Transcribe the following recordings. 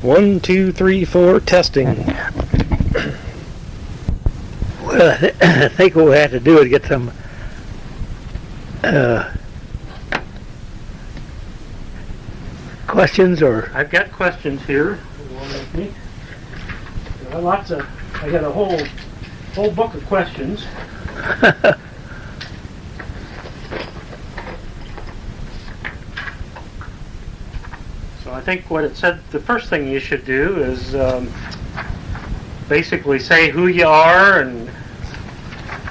1, 2, 3, 4, testing. Well, I think what we have to do is get some questions or... I've got questions here. Along with me. I got a whole book of questions. So I think what it said, the first thing you should do is basically say who you are and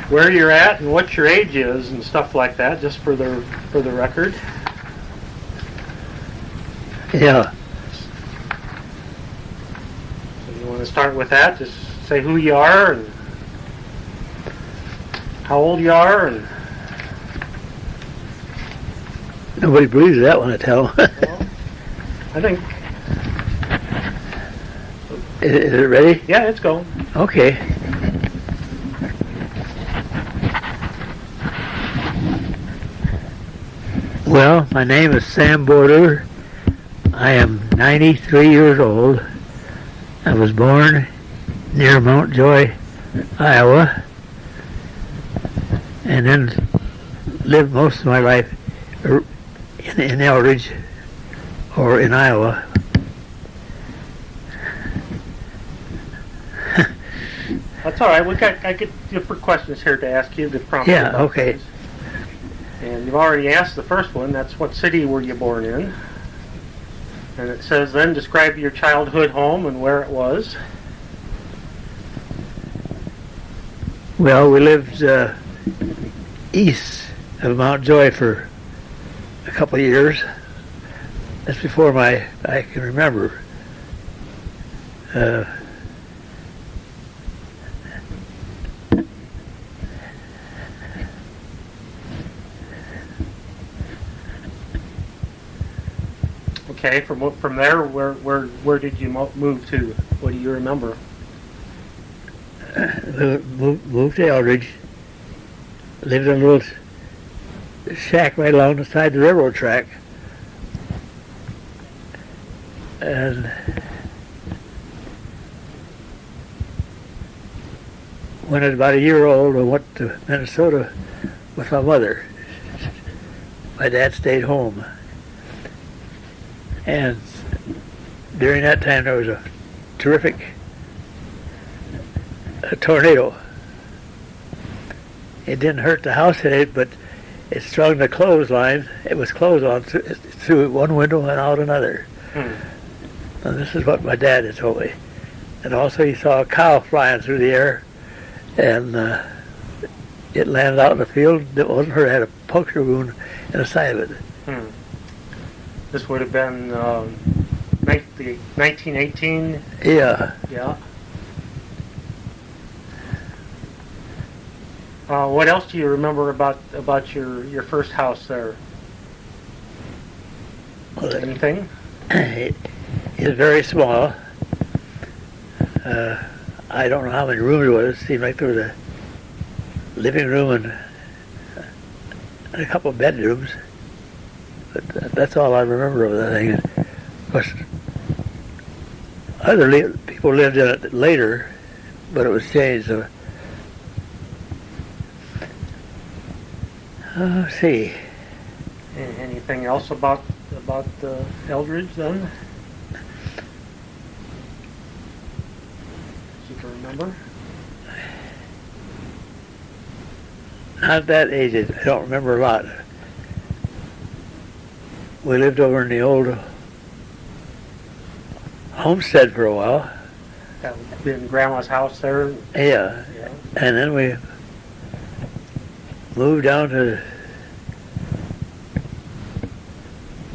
where you're at and what your age is and stuff like that, just for the record. Yeah. So you want to start with that? Just say who you are and how old you are and... Nobody believes that one, I tell them. Well, I think... Is it ready? Yeah, it's going. Okay. Well, my name is Sam Border. I am 93 years old. I was born near Mount Joy, Iowa, and then lived most of my life in Eldridge or in Iowa. That's all right. I get different questions here to ask you to prompt you Yeah, about okay. things. And you've already asked the first one. That's what city were you born in? And it says then describe your childhood home and where it was. Well, we lived east of Mount Joy for a couple of years. That's before I can remember. Okay, from there, where did you move to? What do you remember? Moved to Eldridge. Lived in a little shack right along the side of the railroad track. And when I was about a year old, I went to Minnesota with my mother. My dad stayed home. And during that time, there was a terrific tornado. It didn't hurt the house in it, but it strung the clothesline. It was closed on through one window and out another. And this is what my dad had told me. And also he saw a cow flying through the air, and it landed out in the field. It wasn't hurt. It had a puncture wound in the side of it. This would have been 1918. Yeah. Yeah. What else do you remember about your first house there? Well, Anything? It is very small. I don't know how many rooms it was. It seemed like there was a living room and a couple of bedrooms. But that's all I remember of that thing. Of course, other people lived in it later, but it was changed. So, let's see. Anything else about Eldridge then? You can remember? Not that aged. I don't remember a lot. We lived over in the old homestead for a while. That would have been Grandma's house there. Yeah. Yeah. And then we moved down to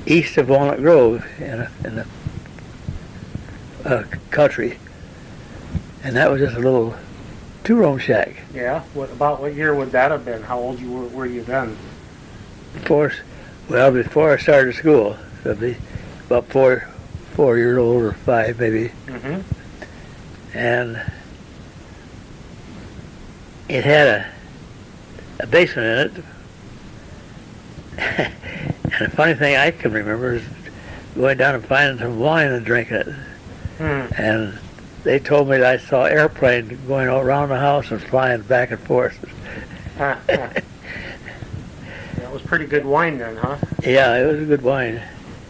east of Walnut Grove in the country. And that was just a little two-room shack. Yeah. What year would that have been? How old were you then? Before I started school. So it'd be about 4 years old or 5 maybe. Mm-hmm. And it had a basement in it. And the funny thing I can remember is going down and finding some wine and drinking it. and they told me that I saw airplanes going around the house and flying back and forth. That was pretty good wine then, huh? Yeah, it was a good wine.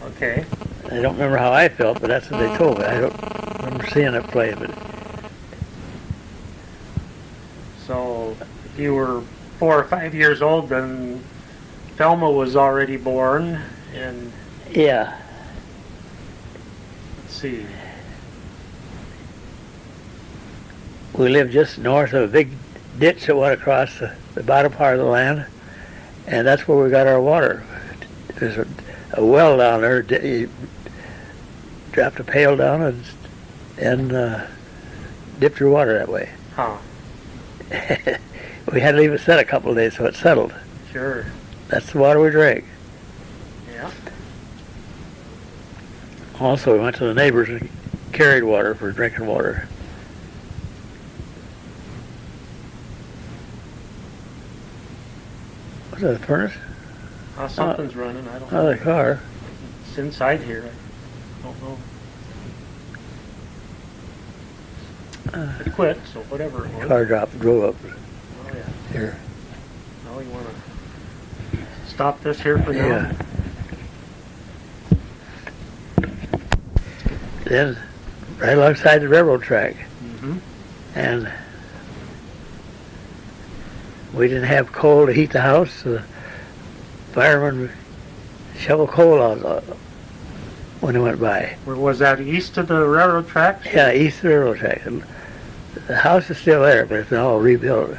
Okay. I don't remember how I felt, but that's what they told me. I don't remember seeing it play, but So if you were 4 or 5 years old, then Thelma was already born, and yeah. let's see. We lived just north of a big ditch that went across the bottom part of the land, and that's where we got our water. There's a well down there. You dropped a pail down and dipped your water that way. Huh. We had to leave it set a couple of days so it settled. Sure. That's the water we drank. Yeah. Also, we went to the neighbors and carried water for drinking water. Was that a furnace? Something's running. I don't know. Another car. It's inside here. I don't know. It quit, so whatever it was. Car drove up Oh, yeah. here. Well, you want to stop this here for now? Yeah. Then, right alongside the railroad track, Mm-hmm. and we didn't have coal to heat the house, so the firemen would shovel coal out when they went by. Where was that? East of the railroad tracks? Yeah, east of the railroad track. The house is still there, but it's been all rebuilt.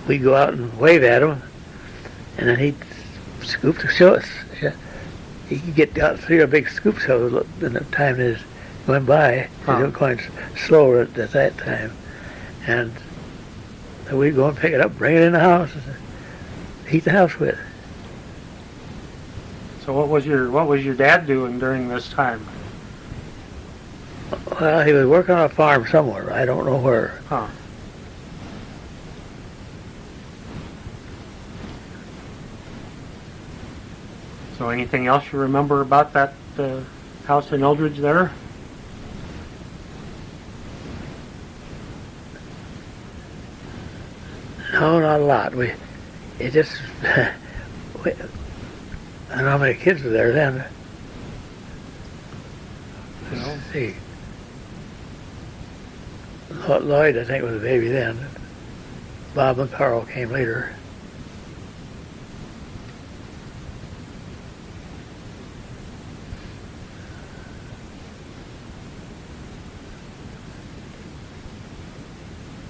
We'd go out and wave at him, and then he'd scoop the shows. He could get out 3 a big scoop shows in the time it went by. Huh. They were going slower at that time. And then we'd go and pick it up, bring it in the house, and heat the house with. So what was your dad doing during this time? Well, he was working on a farm somewhere. I don't know where. Huh. So anything else you remember about that house in Eldridge there? No, not a lot. It just, I don't know how many kids were there then. No. Let's see. Lloyd, I think, was a baby then. Bob and Carl came later.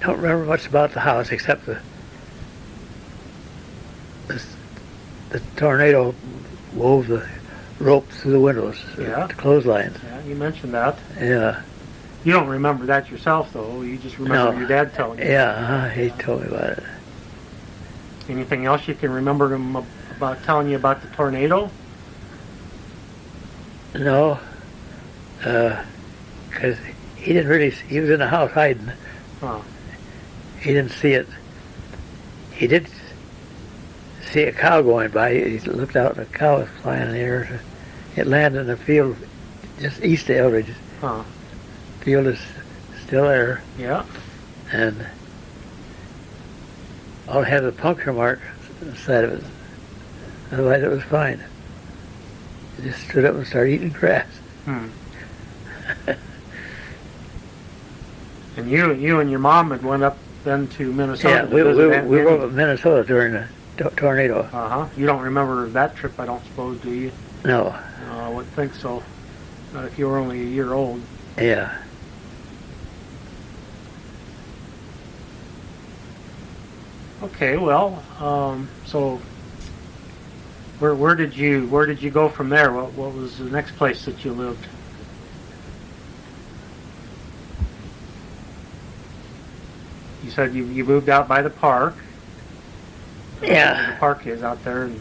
Don't remember much about the house except the tornado wove the rope through the windows, Yeah. the clotheslines. Yeah, you mentioned that. Yeah, You don't remember that yourself, though. You just remember No. your dad telling you. yeah, he told me about it. Anything else you can remember him about telling you about the tornado? No, because he didn't really. He was in the house hiding. Huh. He didn't see it. He did see a cow going by. He looked out, and a cow was flying in the air. It landed in a field just east of Eldridge. Huh. Field is still there, Yeah. and all it had was a puncture mark on the side of it. Otherwise, it was fine. He just stood up and started eating grass. Hmm. And you and your mom had went up then to Minnesota. Yeah, to we visit Aunt were Minnie. up in Minnesota during the tornado. Uh-huh. You don't remember that trip, I don't suppose, do you? No, No, I wouldn't think so. Not if you were only a year old. yeah. Okay, well, so where did you go from there? What was the next place that you lived? You said you moved out by the park. Yeah. The park is out there. And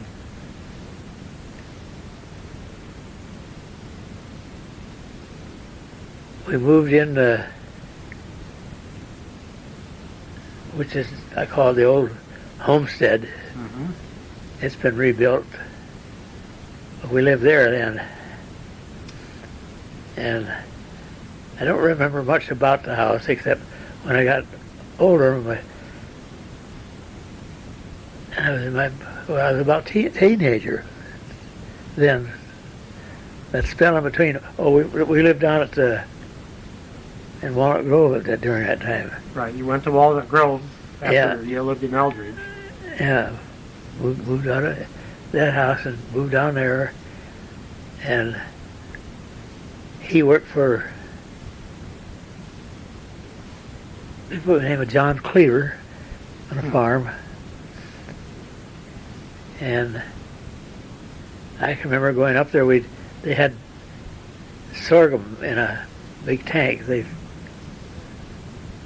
We moved in, which is, I call the old homestead. Mhm. It's been rebuilt We lived there then. And I don't remember much about the house except when I got older. I was about teenager then. That spell in between. We lived down in Walnut Grove during that time. Right. You went to Walnut Grove after Yeah. you lived in Eldridge. Yeah, moved out of that house and moved down there. And he worked for the name of John Cleaver on a farm. And I can remember going up there. They had sorghum in a big tank.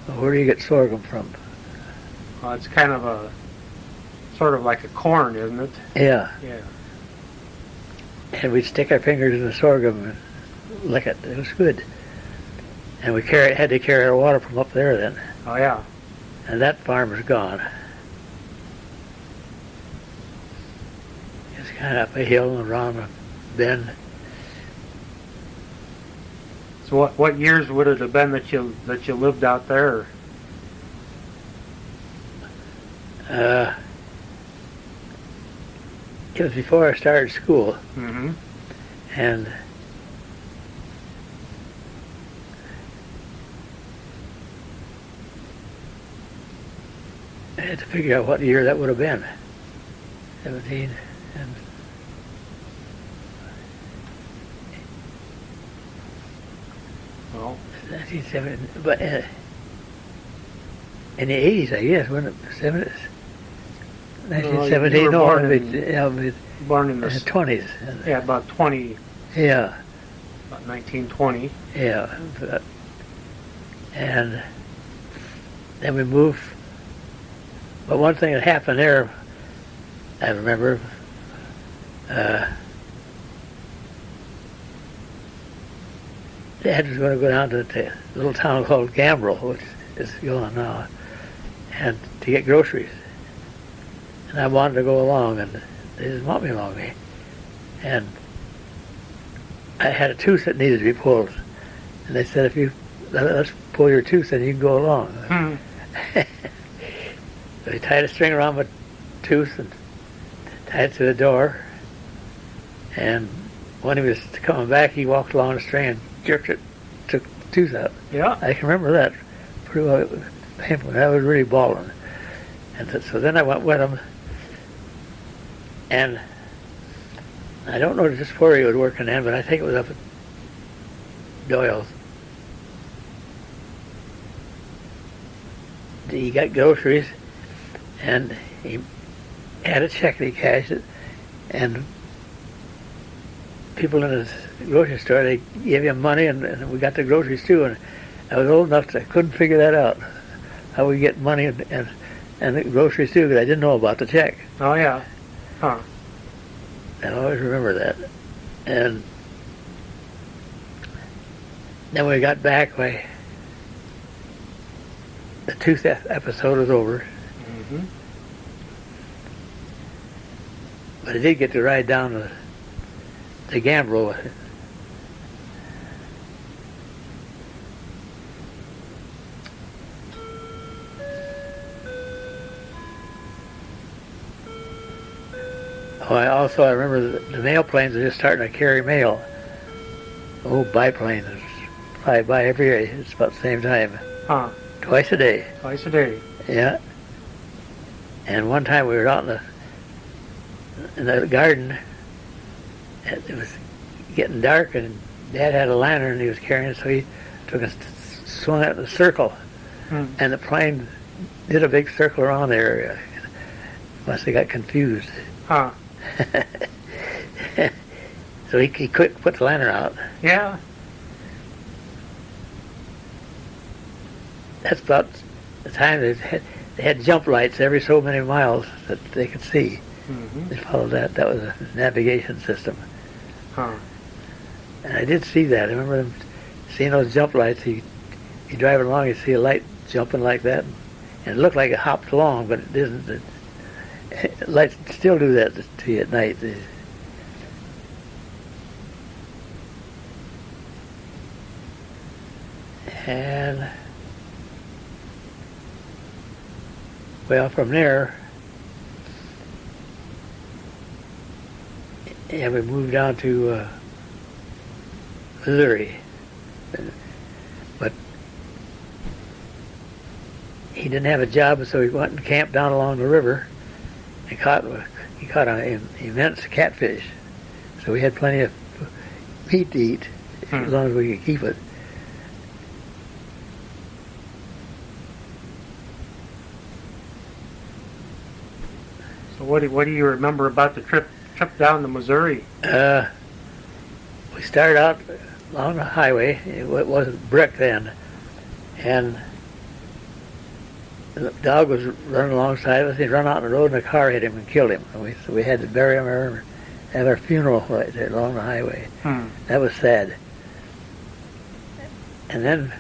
Where do you get sorghum from? Well, it's kind of sort of like a corn, isn't it? Yeah. Yeah. And we'd stick our fingers in the sorghum and lick it. It was good. And we had to carry our water from up there then. Oh, yeah. And that farm was gone. It's kind of up a hill and around a bend. So what years would it have been that you lived out there? It was before I started school. Mm-hmm. And I had to figure out what year that would have been. 17 and Well, 1970, but in the 80s, I guess, wasn't it? 70s? you 1917, were no, born it'd in- be, yeah, it'd be born in in the the 20s. yeah about 20, Yeah, about 1920. yeah. And then we moved. But one thing that happened there, I remember, Dad was going to go down to the little town called Gambrel, which is gone now, and to get groceries. And I wanted to go along, and they didn't want me along. And I had a tooth that needed to be pulled, and they said, let's pull your tooth, and you can go along. Hmm. So he tied a string around my tooth and tied it to the door. And when he was coming back, he walked along the string and jerked it, took the tooth out. Yeah. I can remember that pretty well. It was painful. I was really bawling. And so then I went with him. And I don't know just where he was working then, but I think it was up at Doyle's. He got groceries, and he had a check that he cashed it, and people in his grocery store, they gave him money, and we got the groceries too, and I was old enough to, I couldn't figure that out, how we get money and the groceries too, because I didn't know about the check. Oh, yeah. Huh. I always remember that. And then when we got back, the tooth episode was over. Mm-hmm. But I did get to ride down to Gambrel. I remember the mail planes were just starting to carry mail. Old biplanes fly by every day. It's about the same time. Huh. Twice a day. Twice a day. Yeah. And one time we were out in the garden. And it was getting dark, and Dad had a lantern and he was carrying it, so he took and swung it in a circle. Hmm. And the plane did a big circle around the area. Must have got confused. Huh. So he quick put the lantern out. Yeah. That's about the time they had jump lights every so many miles that they could see. Mm-hmm. They followed that. That was a navigation system. Huh. And I did see that. I remember them seeing those jump lights. You drive along, you see a light jumping like that, and it looked like it hopped along, but it didn't. Lights still do that to you at night. And well, from there, yeah, we moved down to Missouri. But he didn't have a job, so he went and camped down along the river and he caught an immense catfish. So we had plenty of meat to eat as long as we could keep it. So what do you remember about the trip down to Missouri? We started out along the highway. It wasn't brick then, and the dog was running alongside of us. He'd run out on the road, and a car hit him and killed him. And so we had to bury him and have our funeral right there along the highway. That was sad. And then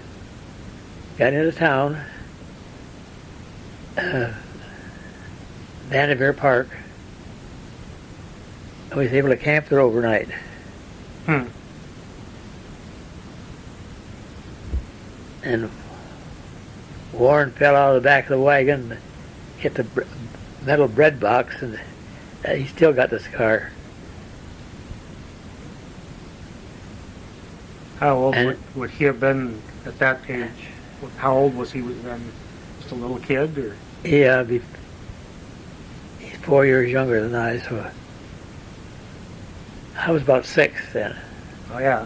got into town, Vanderveer Park. I was able to camp there overnight. And Warren fell out of the back of the wagon, hit the metal bread box, and he still got the scar. How old And- would he have been at that age? How old was he then? Just a little kid, or? Yeah, he's 4 years younger than I, so I was about 6 then. Oh yeah.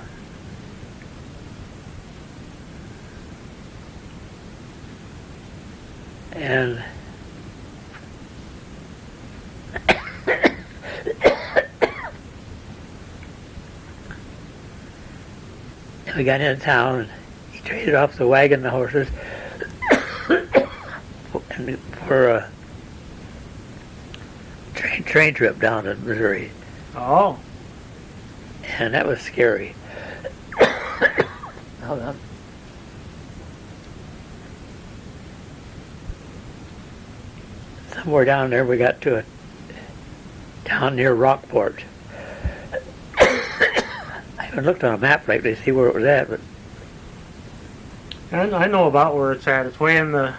And we got into town, and he traded off the wagon and the horses for a train trip down to Missouri, Oh. and that was scary. Hold on. Somewhere down there, we got to a town near Rockport. I haven't looked on a map lately to see where it was at, but And I know about where it's at. It's way in the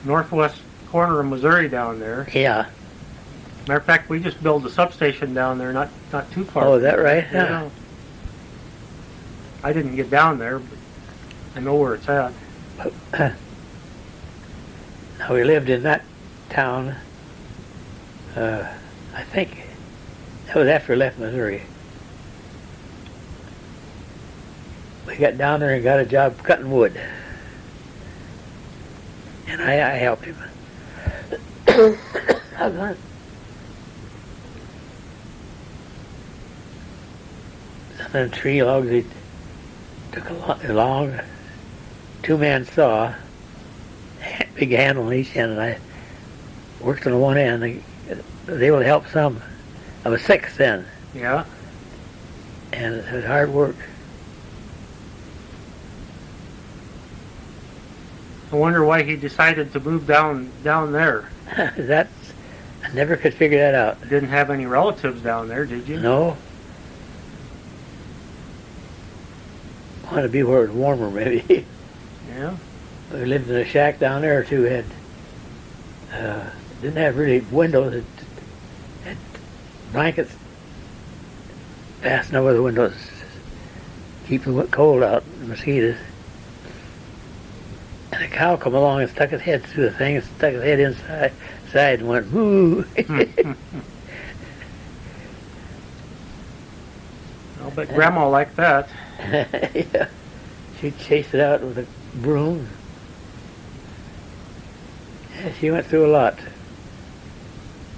northwest corner of Missouri down there. yeah. Matter of fact, we just built a substation down there not too far. Oh, is that right? Yeah. Yeah. I didn't get down there, but I know where it's at. Now, we lived in that town, I think that was after we left Missouri. We got down there and got a job cutting wood. And I helped him. How's that? Some of them tree logs, he took a long two-man saw, big handle on each end, and I worked on one end. I was able to help some. I was 6 then, Yeah. and it was hard work. I wonder why he decided to move down there. I never could figure that out. Didn't have any relatives down there, did you? No. Wanted to be where it was warmer, maybe. Yeah. We lived in a shack down there too. Had didn't have really windows. It had blankets fastened over the windows, keep the cold out, the mosquitoes. And a cow come along and stuck his head through the thing, and stuck his head inside and went moo. I'll bet Grandma liked that. Yeah. She chased it out with a broom. Yeah, she went through a lot.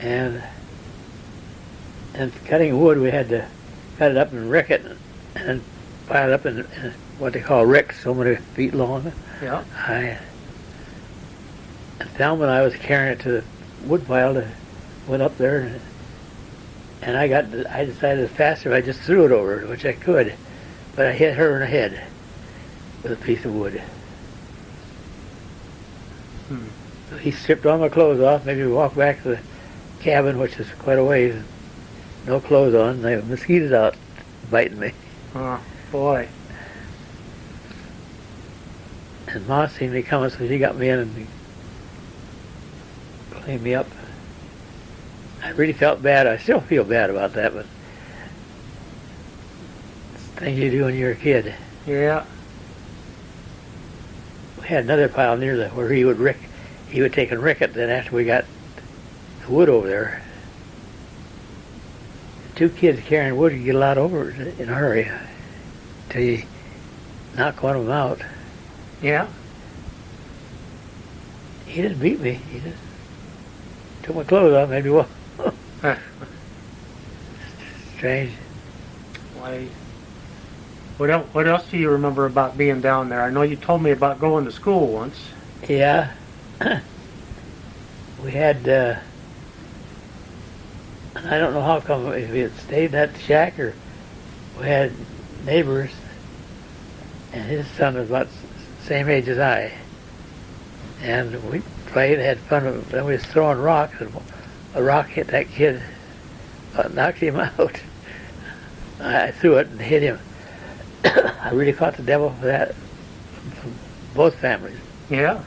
And cutting wood, we had to cut it up and rick it and pile it up in what they call ricks, so many feet long. Yeah. And Thelma and I was carrying it to the wood pile, went up there, and I decided it faster if I just threw it over, which I could, but I hit her in the head with a piece of wood. So he stripped all my clothes off, made me walk back to the cabin, which is quite a ways, no clothes on, and the mosquitoes out biting me. Oh, boy. And Ma seen me coming, so she got me in and cleaned me up. I really felt bad. I still feel bad about that, but it's the thing you do when you're a kid. Yeah. We had another pile near where he would take and rick it. Then after we got the wood over there, two kids carrying wood, you get a lot over it in a hurry till you knock one of them out. Yeah. He didn't beat me. He just took my clothes off, made me walk. Strange. Why? What else do you remember about being down there? I know you told me about going to school once. Yeah. We had, I don't know how come, if we had stayed at the shack or we had neighbors, and his son was about the same age as I. And we played, had fun, then we was throwing rocks, and a rock hit that kid, knocked him out. I threw it and hit him. I really caught the devil for that, from both families. Yeah.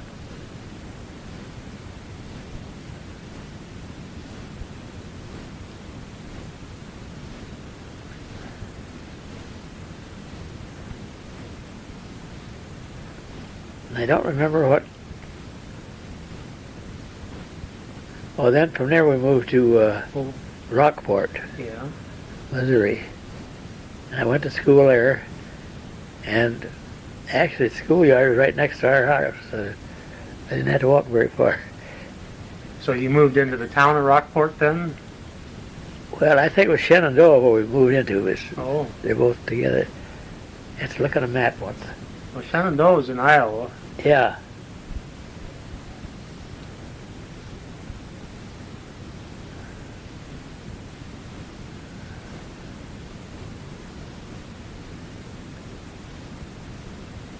And I don't remember what. Well, then from there we moved to Rockport, Yeah. Missouri. And I went to school there, and actually the schoolyard was right next to our house, so I didn't have to walk very far. So you moved into the town of Rockport then? Well, I think it was Shenandoah where we moved into. Oh. They're both together. Let's look at a map once. Well, Shenandoah's in Iowa. Yeah.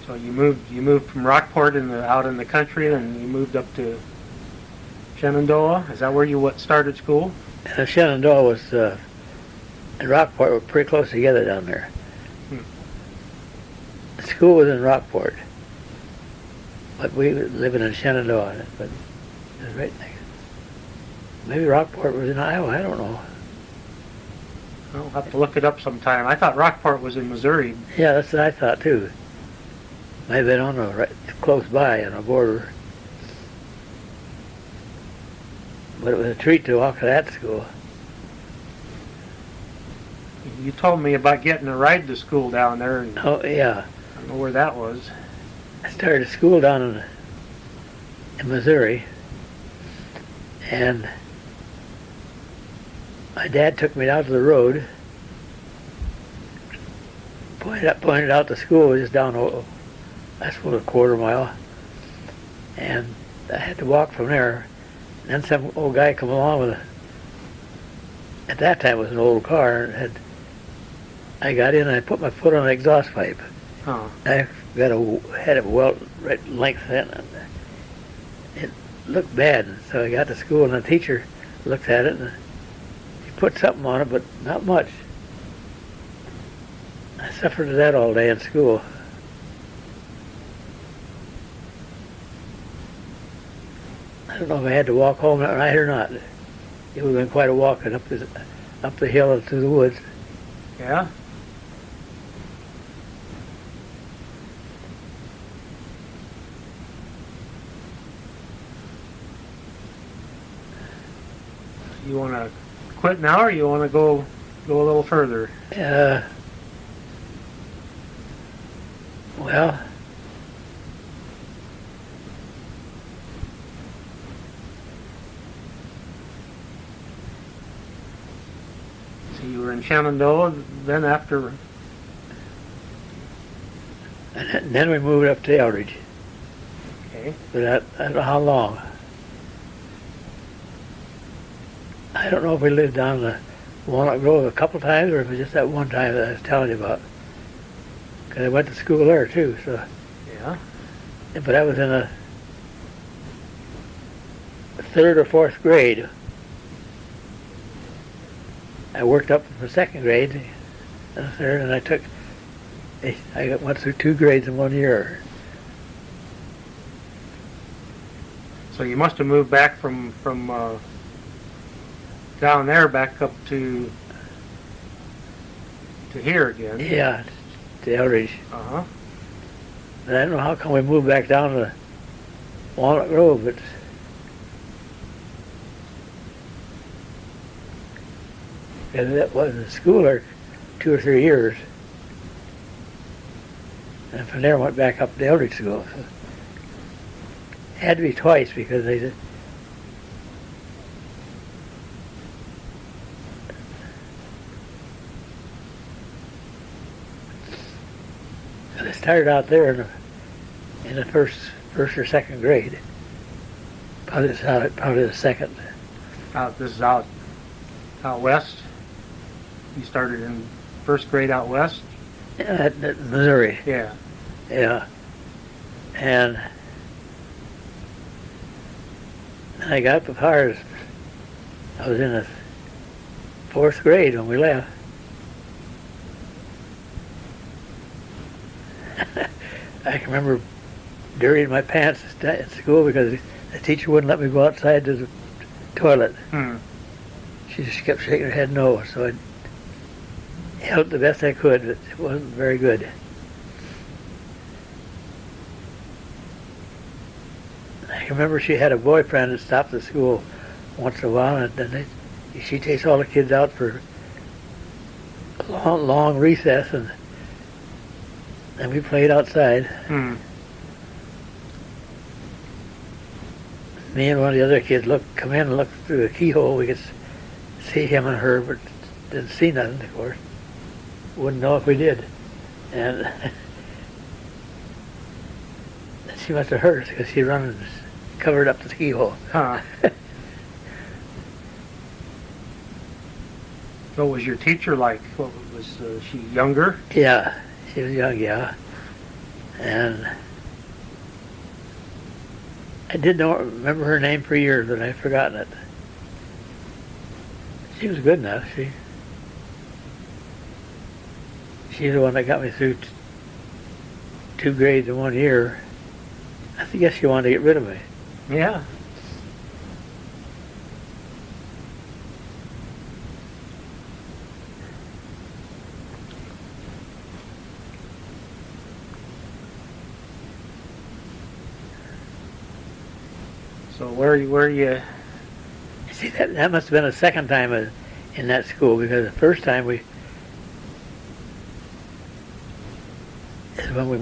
So you moved from Rockport out in the country, and you moved up to Shenandoah. Is that where you started school? And Shenandoah was and Rockport were pretty close together down there. The school was in Rockport, but we were living in Shenandoah. But it was right next. Maybe Rockport was in Iowa. I don't know. I'll have to look it up sometime. I thought Rockport was in Missouri. Yeah, that's what I thought too. Might have been on right close by on a border. But it was a treat to walk to that school. You told me about getting a ride to school down there, and I Oh yeah, don't know where that was. I started school down in Missouri, and my dad took me out to the road, pointed out the school was just down, I suppose, a quarter mile, and I had to walk from there. And then some old guy come along with at that time it was an old car, and I got in and I put my foot on the exhaust pipe. Oh. I had a welt right length in it. It looked bad, so I got to school and the teacher looked at it and he put something on it, but not much. I suffered that all day in school. I don't know if I had to walk home that night or not. It would have been quite a walk up the hill and through the woods. Yeah? You want to quit now, or you want to go a little further? Well, So you were in Shenandoah, then after... and then we moved up to Eldridge. Okay. But I don't know how long. I don't know if we lived down the Walnut Grove a couple times or if it was just that one time that I was telling you about. Because I went to school there too, so. Yeah. But I was in a third or fourth grade. I worked up from the second grade and third, and I went through 2 grades in 1 year. So you must have moved back from down there back up to here again. Yeah, to Eldridge. Uh-huh. And I don't know how come we moved back down to Walnut Grove, but and that was in school there 2 or 3 years. And from there went back up to Eldridge School. So had to be twice because they did. I started out there in the first or second grade. Probably the second. This is out west. You started in first grade out west. At Missouri. Yeah. Yeah. And I got up as far as I was in the 4th grade when we left. I can remember dirtying my pants at school because the teacher wouldn't let me go outside to the toilet. She just kept shaking her head no, so I helped the best I could, but it wasn't very good. I can remember she had a boyfriend that stopped at school once in a while, and then she takes all the kids out for a long recess, and we played outside. Me and one of the other kids come in and looked through the keyhole. We could see him and her, but didn't see nothing, of course. Wouldn't know if we did. And she must have heard us because she run and covered up the keyhole. Huh. What was your teacher like? What was she younger? Yeah, she was young, yeah. And I did not remember her name for years, but I've forgotten it. She was good enough. She's the one that got me through 2 grades in 1 year. I guess she wanted to get rid of me. Yeah. So where you? See, that must have been the second time in that school, because the first time is when we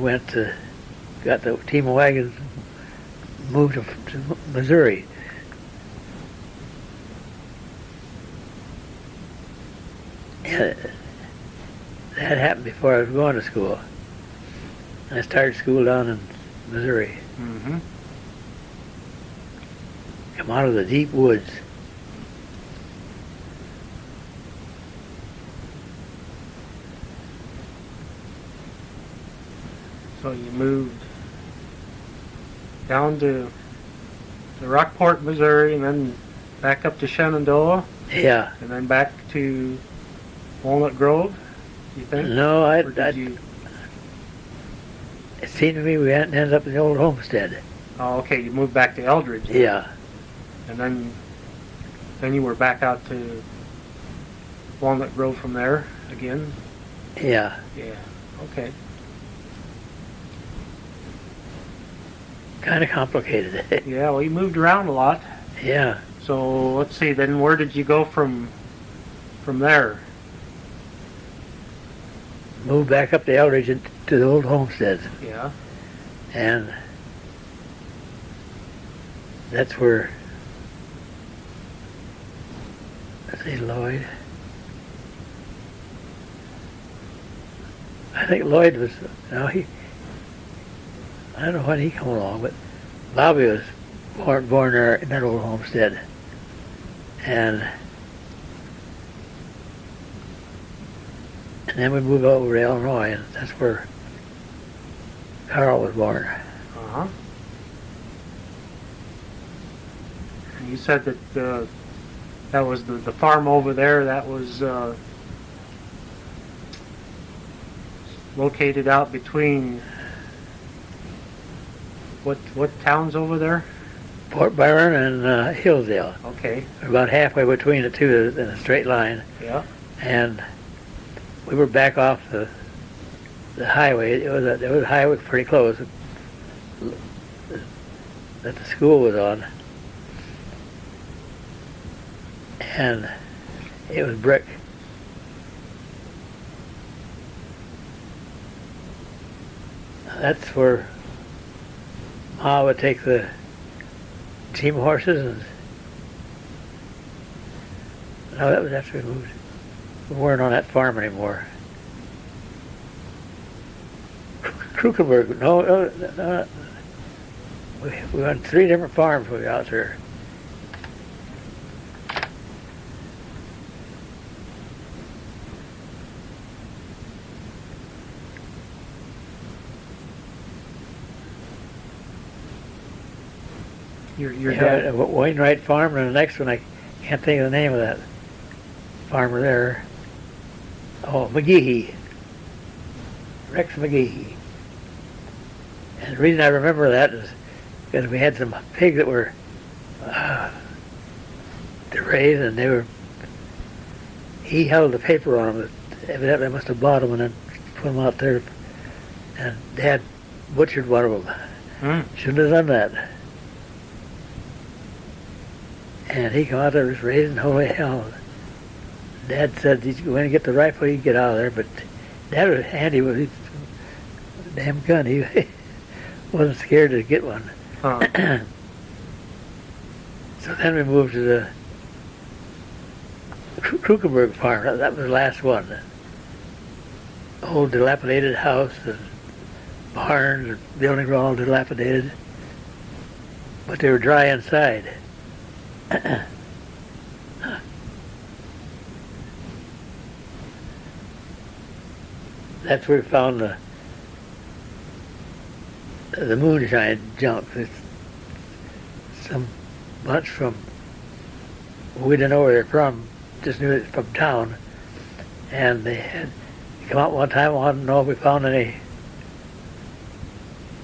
got the team of wagons moved to Missouri. And that happened before I was going to school. I started school down in Missouri. Mm-hmm. Come out of the deep woods. So you moved down to Rockport, Missouri, and then back up to Shenandoah, Yeah. and then back to Walnut Grove, you think? No, Or did you? it seemed to me we hadn't ended up in the old homestead. Oh, okay. You moved back to Eldridge. Yeah. And then you were back out to Walnut Grove from there again? Yeah. Yeah. Okay. Kind of complicated. Yeah, well, you moved around a lot. Yeah. So, let's see, then where did you go from there? Moved back up to Eldridge and to the old homestead. Yeah. And that's where, let's see, Lloyd. I think Lloyd was, I don't know when he come along, but Bobby was born there in that old homestead. And then we moved over to Illinois, and that's where Carl was born. Uh-huh. And you said that that was the farm over there, that was located out between what towns over there? Fort Byron and Hillsdale. Okay. We're about halfway between the two in a straight line, Yeah. and we were back off the highway. There was a highway pretty close that the school was on, and it was brick. That's where Ma would take the team horses, and no, that was after we moved. We weren't on that farm anymore. Krukenberg, no. We went 3 different farms when we got out there. Your Yeah, dad. Wainwright Farm, and the next one, I can't think of the name of that farmer there. Oh, McGehee. Rex McGehee. And the reason I remember that is because we had some pigs that were to raise, and he held the paper on them. Evidently I must have bought them and then put them out there, and Dad butchered one of them. Shouldn't have done that. And he come out there just raising, holy hell. Dad said, he's going to get the rifle, you get out of there. But Dad was handy with his damn gun. He wasn't scared to get one. Huh. So then we moved to the Krukenberg farm. That was the last one. Old dilapidated house, and barns, and buildings were all dilapidated. But they were dry inside. That's where we found the moonshine junk. It's some bunch from, we didn't know where they're from, just knew it's from town. And they had come out one time, wanted to know if we found any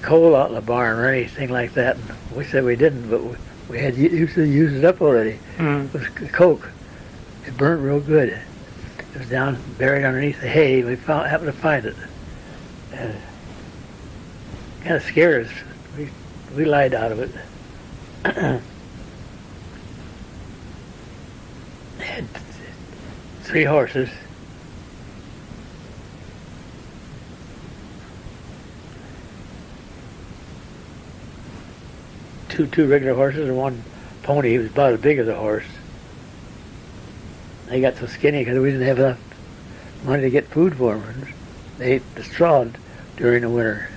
coal out in the barn or anything like that. And we said we didn't, but we had used it up already. It was coke. It burned real good. It was down, buried underneath the hay. We happened to find it. And kind of scared us. We lied out of it. Had 3 horses. Two regular horses and 1 pony. He was about as big as a horse. They got so skinny because we didn't have enough money to get food for them. They ate the straw during the winter.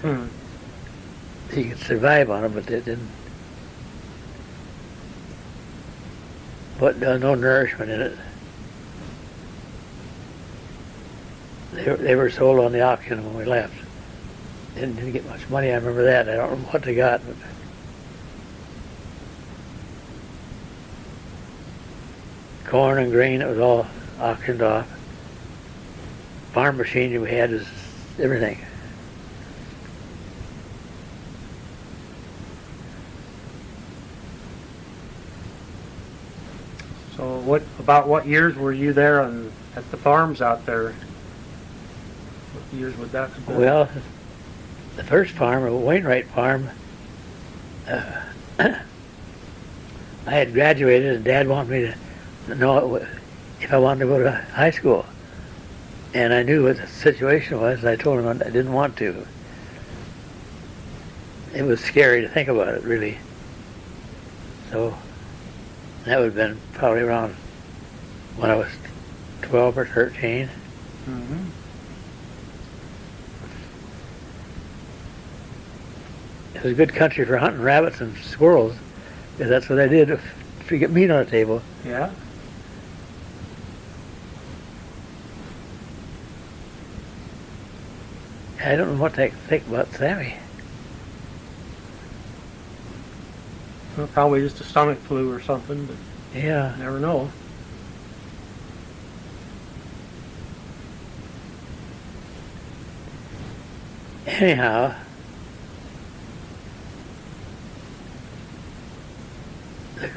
You could survive on them, but they didn't put no nourishment in it. They were sold on the auction when we left. Didn't get much money. I remember that. I don't remember what they got, but corn and grain, it was all auctioned off. Farm machinery we had was everything. So what years were you there at the farms out there? What years would that have been? Well, the first farm, a Wainwright farm, I had graduated, and Dad wanted me to know if I wanted to go to high school. And I knew what the situation was, and I told him I didn't want to. It was scary to think about it, really. So that would have been probably around when I was 12 or 13. Mm-hmm. It was a good country for hunting rabbits and squirrels, because that's what I did to get meat on the table. Yeah. I don't know what they think about Sammy. Well, probably just a stomach flu or something, but Yeah. you never know. Anyhow,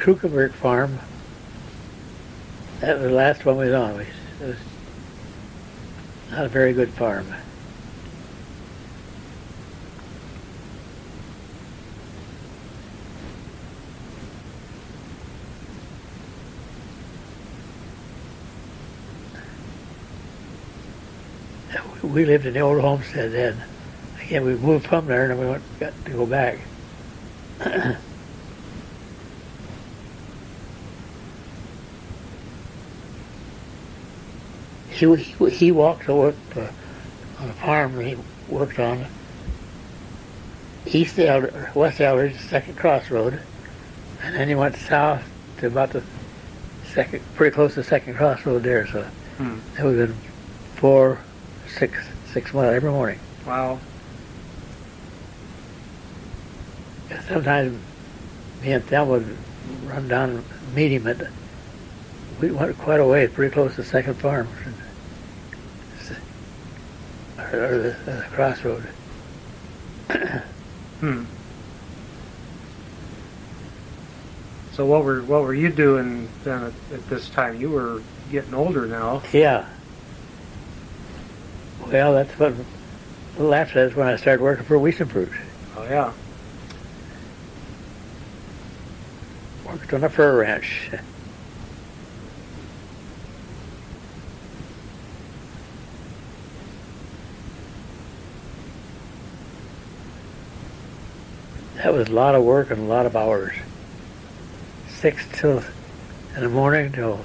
Krukenberg farm. That was the last one we was on. It was not a very good farm. We lived in the old homestead then. Again, we moved from there and then got to go back. he walked to work on a farm he worked on. East Elder, West Eldridge, second crossroad, and then he went south to about the second, pretty close to the second crossroad there. So it was in 6 miles every morning. Wow. Sometimes me and Thelma would run down and meet him at. We went quite a way, pretty close to Second Farm, or the crossroad. So what were you doing then at this time? You were getting older now. Yeah. Well, that's what. A little after that's when I started working for Wiesenfruit. Oh yeah. Worked on a fur ranch. That was a lot of work and a lot of hours. 6 till in the morning till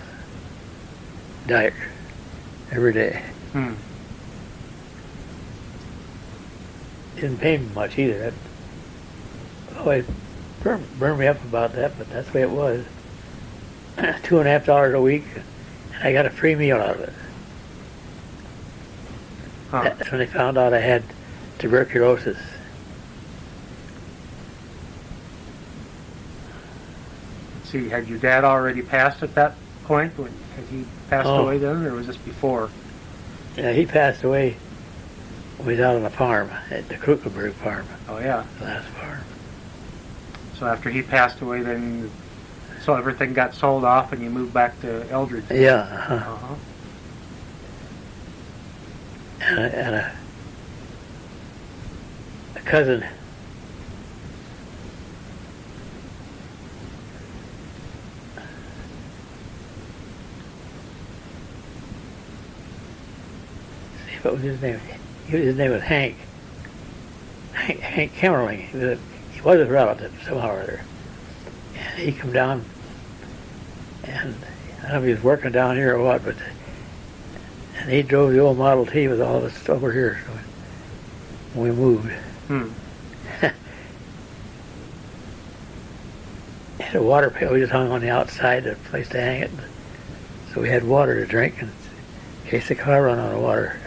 dark every day. Didn't pay me much either. That always burned me up about that, but that's the way it was. $2.50 a week, and I got a free meal out of it. That's when they found out I had tuberculosis. See, had your dad already passed at that point? Had he passed away then, or was this before? Yeah, he passed away when he was out on the farm, at the Krukenberg farm. Oh yeah. The last farm. So after he passed away, then, so everything got sold off and you moved back to Eldridge? Yeah. Uh-huh. And a cousin. What was his name? His name was Hank. Hank Kimmerling. He was a relative somehow or other. And he come down, and I don't know if he was working down here or what, but and he drove the old Model T with all of us over here. So when we moved. Had a water pail we just hung on the outside, a place to hang it. So we had water to drink in case the car run out of water.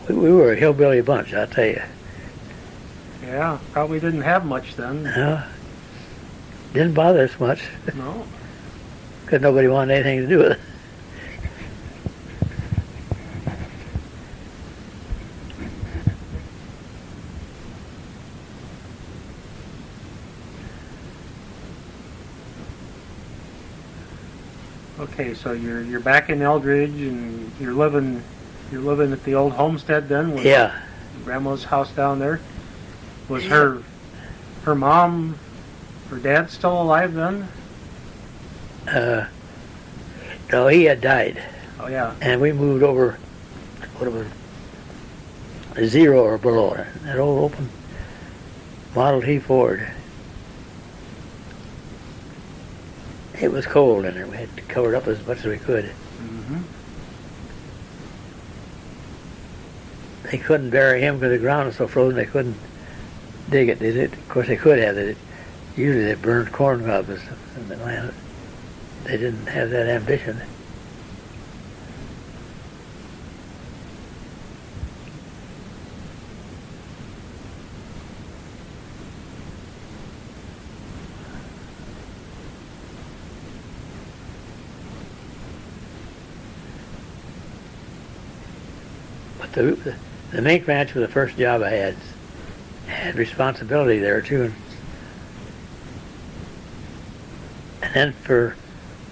We were a hillbilly bunch, I'll tell you. Yeah, probably didn't have much then. No, didn't bother us much. No. Because nobody wanted anything to do with it. Okay, so you're back in Eldridge and you're living at the old homestead then? With Yeah. Grandma's house down there. Was her mom, her dad still alive then? No, he had died. Oh yeah. And we moved over, what was it, 0 or below, that old open Model T Ford. It was cold in there. We had to cover it up as much as we could. They couldn't bury him because the ground was so frozen they couldn't dig it. Of course, they could have it. Usually they burned corn cobs in the land. They didn't have that ambition. But the mink ranch was the first job I had had responsibility there too. And then for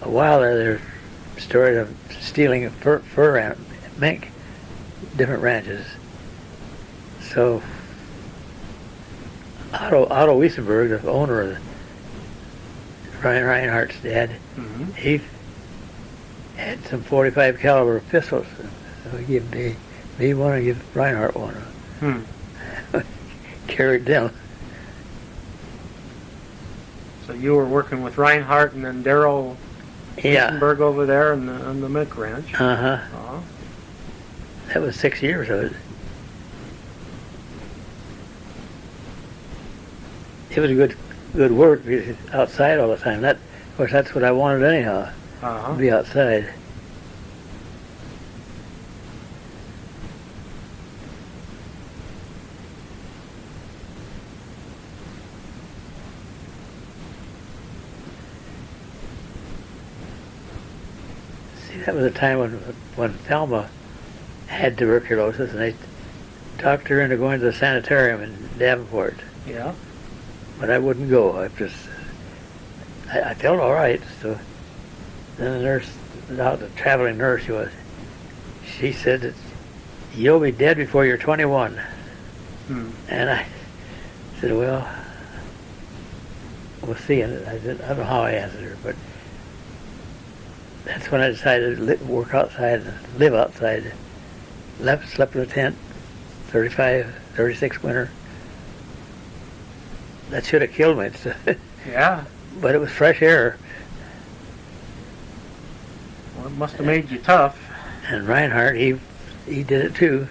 a while there, they were stories of stealing fur and mink, different ranches. So Otto Wiesenberg, the owner of Ryan Reinhardt's dad, Mm-hmm. he had some 45 caliber pistols. So he gave me one and give Reinhardt one. Hmm. Carried them. So you were working with Reinhardt and then Darrell Yeah. Wittenberg over there on the mink ranch. Uh-huh. Uh-huh. That was 6 years of it. It was good work because outside all the time. Of course, that's what I wanted anyhow. Uh-huh. Be outside. See, that was a time when Thelma had tuberculosis, and they talked her into going to the sanitarium in Davenport. Yeah. But I wouldn't go. I felt all right. So then the nurse, the traveling nurse she said that you'll be dead before you're 21. Hmm. And I said, well, we'll see. And I don't know how I answered her, but that's when I decided to work outside and live outside. Slept in a tent, 36 winter. That should have killed me. Yeah. But it was fresh air. Well, it must have made you tough. And Reinhardt, he did it too.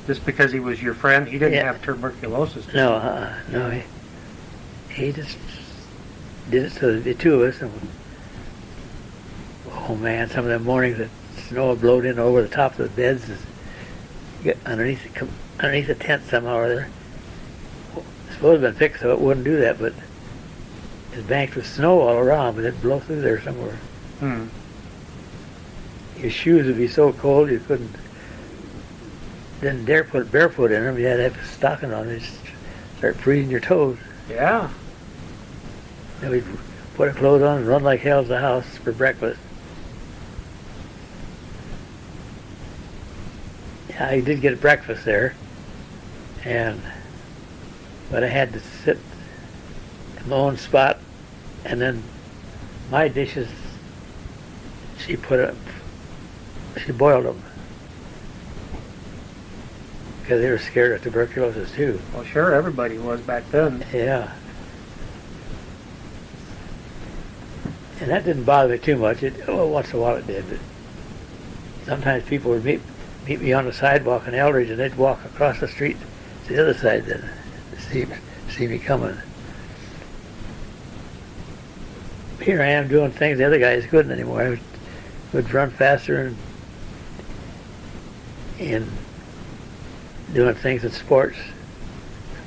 Just because he was your friend, he didn't Yeah. have tuberculosis. did No, he just did it to the two of us. And, oh man, some of them mornings that snow had blowed in over the top of the beds, get underneath the tent somehow or other. It's supposed to have been fixed so it wouldn't do that, but it's banked with snow all around, but it'd blow through there somewhere. Hmm. Your shoes would be so cold you didn't dare put barefoot in them. You had to have a stocking on. They'd start freezing your toes. Yeah. Then we'd put our clothes on and run like hell to the house for breakfast. Yeah, I did get breakfast there, but I had to sit in my own spot, and then my dishes, she boiled them because they were scared of tuberculosis too. Well, sure, everybody was back then. Yeah. And that didn't bother me too much. Once in a while it did, but sometimes people would meet me on the sidewalk in Eldridge, and they'd walk across the street to the other side then to see me coming. Here I am doing things the other guys couldn't anymore. I would run faster and doing things in sports,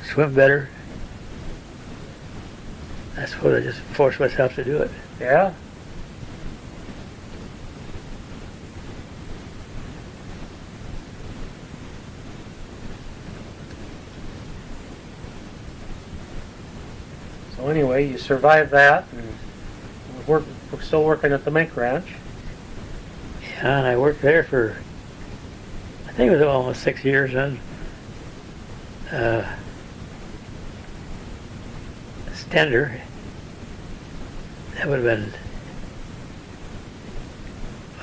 swim better. I suppose I just forced myself to do it. Yeah. So anyway, you survived that, and we're still working at the mink ranch. Yeah, and I worked there for, I think it was almost 6 years then. Stender, that would have been,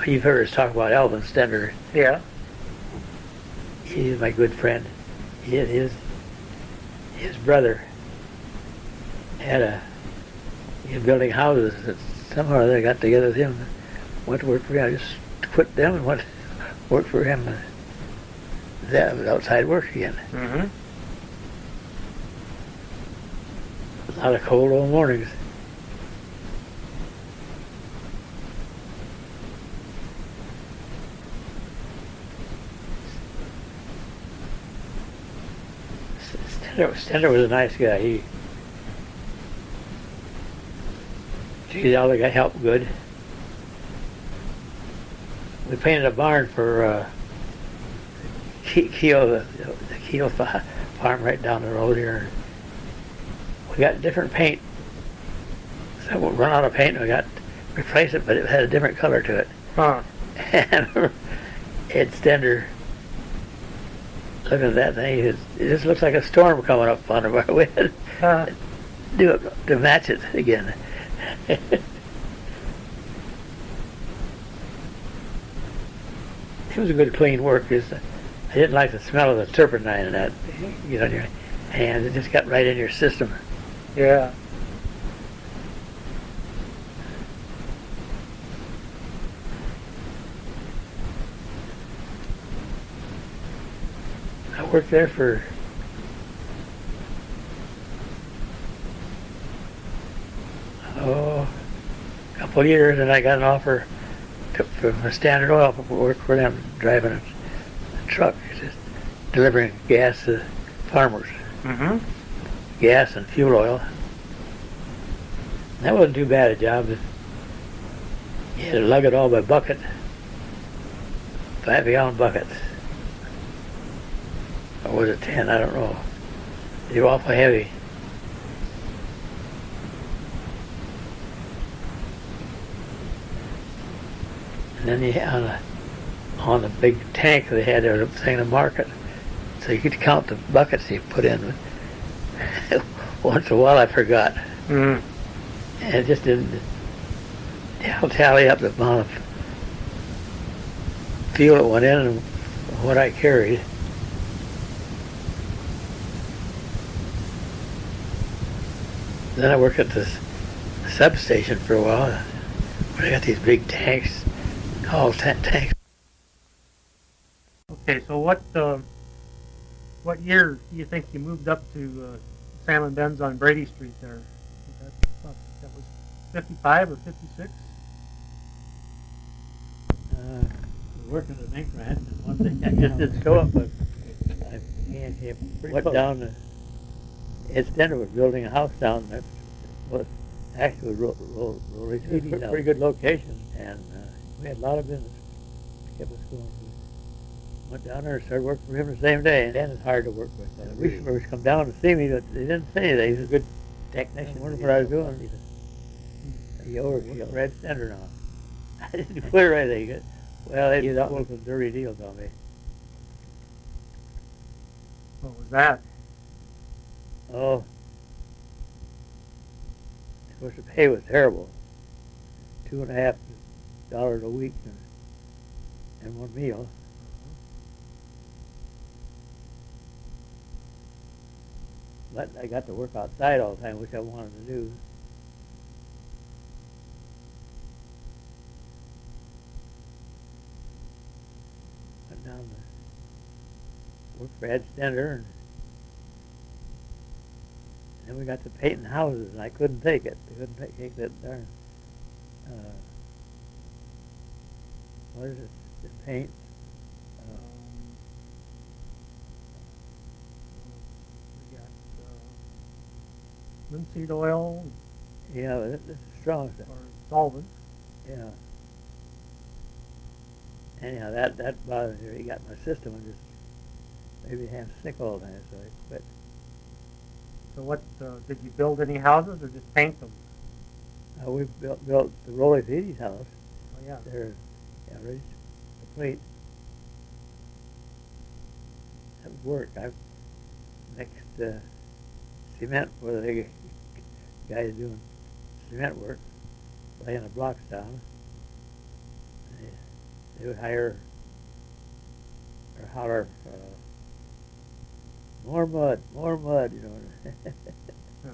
you've heard us talk about Alvin Stender. Yeah. He's my good friend. His brother he was building houses that somehow they got together with him, went to work for him. I just quit them and went to work for him. That was outside work again. Mm-hmm. A lot of cold old mornings. Stender was a nice guy. The other guy helped good. We painted a barn for Keo farm right down the road here. We got different paint. So we run out of paint and we got to replace it, but it had a different color to it. Huh. And Ed Stender, looking at that thing, it just looks like a storm coming up on it. We had to do it to match it again. It was a good clean work. I didn't like the smell of the turpentine in that. You get on your hands, it just got right in your system. Yeah. I worked there for a couple of years, and I got an offer from Standard Oil to work for them, driving a truck, just delivering gas to farmers, Mm-hmm. gas and fuel oil. That wasn't too bad a job. You had to lug it all by bucket, 5-gallon buckets. Or was it 10? I don't know. They were awful heavy. And then you had on the big tank they had a thing to market, so you could count the buckets you put in. Once in a while I forgot, Mm. and it just didn't tally up the amount of fuel that went in and what I carried. Then I worked at this substation for a while, where they got these big tanks, all tanks. Okay, so what year do you think you moved up to Sam and Ben's on Brady Street there? That was 55 or 56? I was working at an ink ranch, and one thing I just didn't show up, but I went down to, Ed Stender was building a house down there. Well, actually, it was pretty good location, and we had a lot of business. Kept us going. We went down there and started working for him the same day, and then it's hard to work with. Reefers come down to see me, but they didn't say anything. He's a good technician. I wondered what I was doing. He said, "You over Ed Stender now." I didn't quit or anything. Well, they pulled some dirty deals on me. What was that? Oh, of course the pay was terrible. $2.50 a week and one meal. But I got to work outside all the time, which I wanted to do. Went down to work for Ed Stender, and then we got to painting houses, and I couldn't take it. I couldn't take that darn, what is it, the paint? We got linseed oil Yeah, this is strong stuff. or solvents. Yeah. Anyhow, that bothers me. He got my system and just maybe half sick all the time, so I quit. So what, did you build any houses or just paint them? We built the Rolly Feedy's house. Oh, yeah. They're ready, complete. That would work. I mixed cement for the guys doing cement work, laying the blocks down. They would hire or holler, more mud, you know. Huh.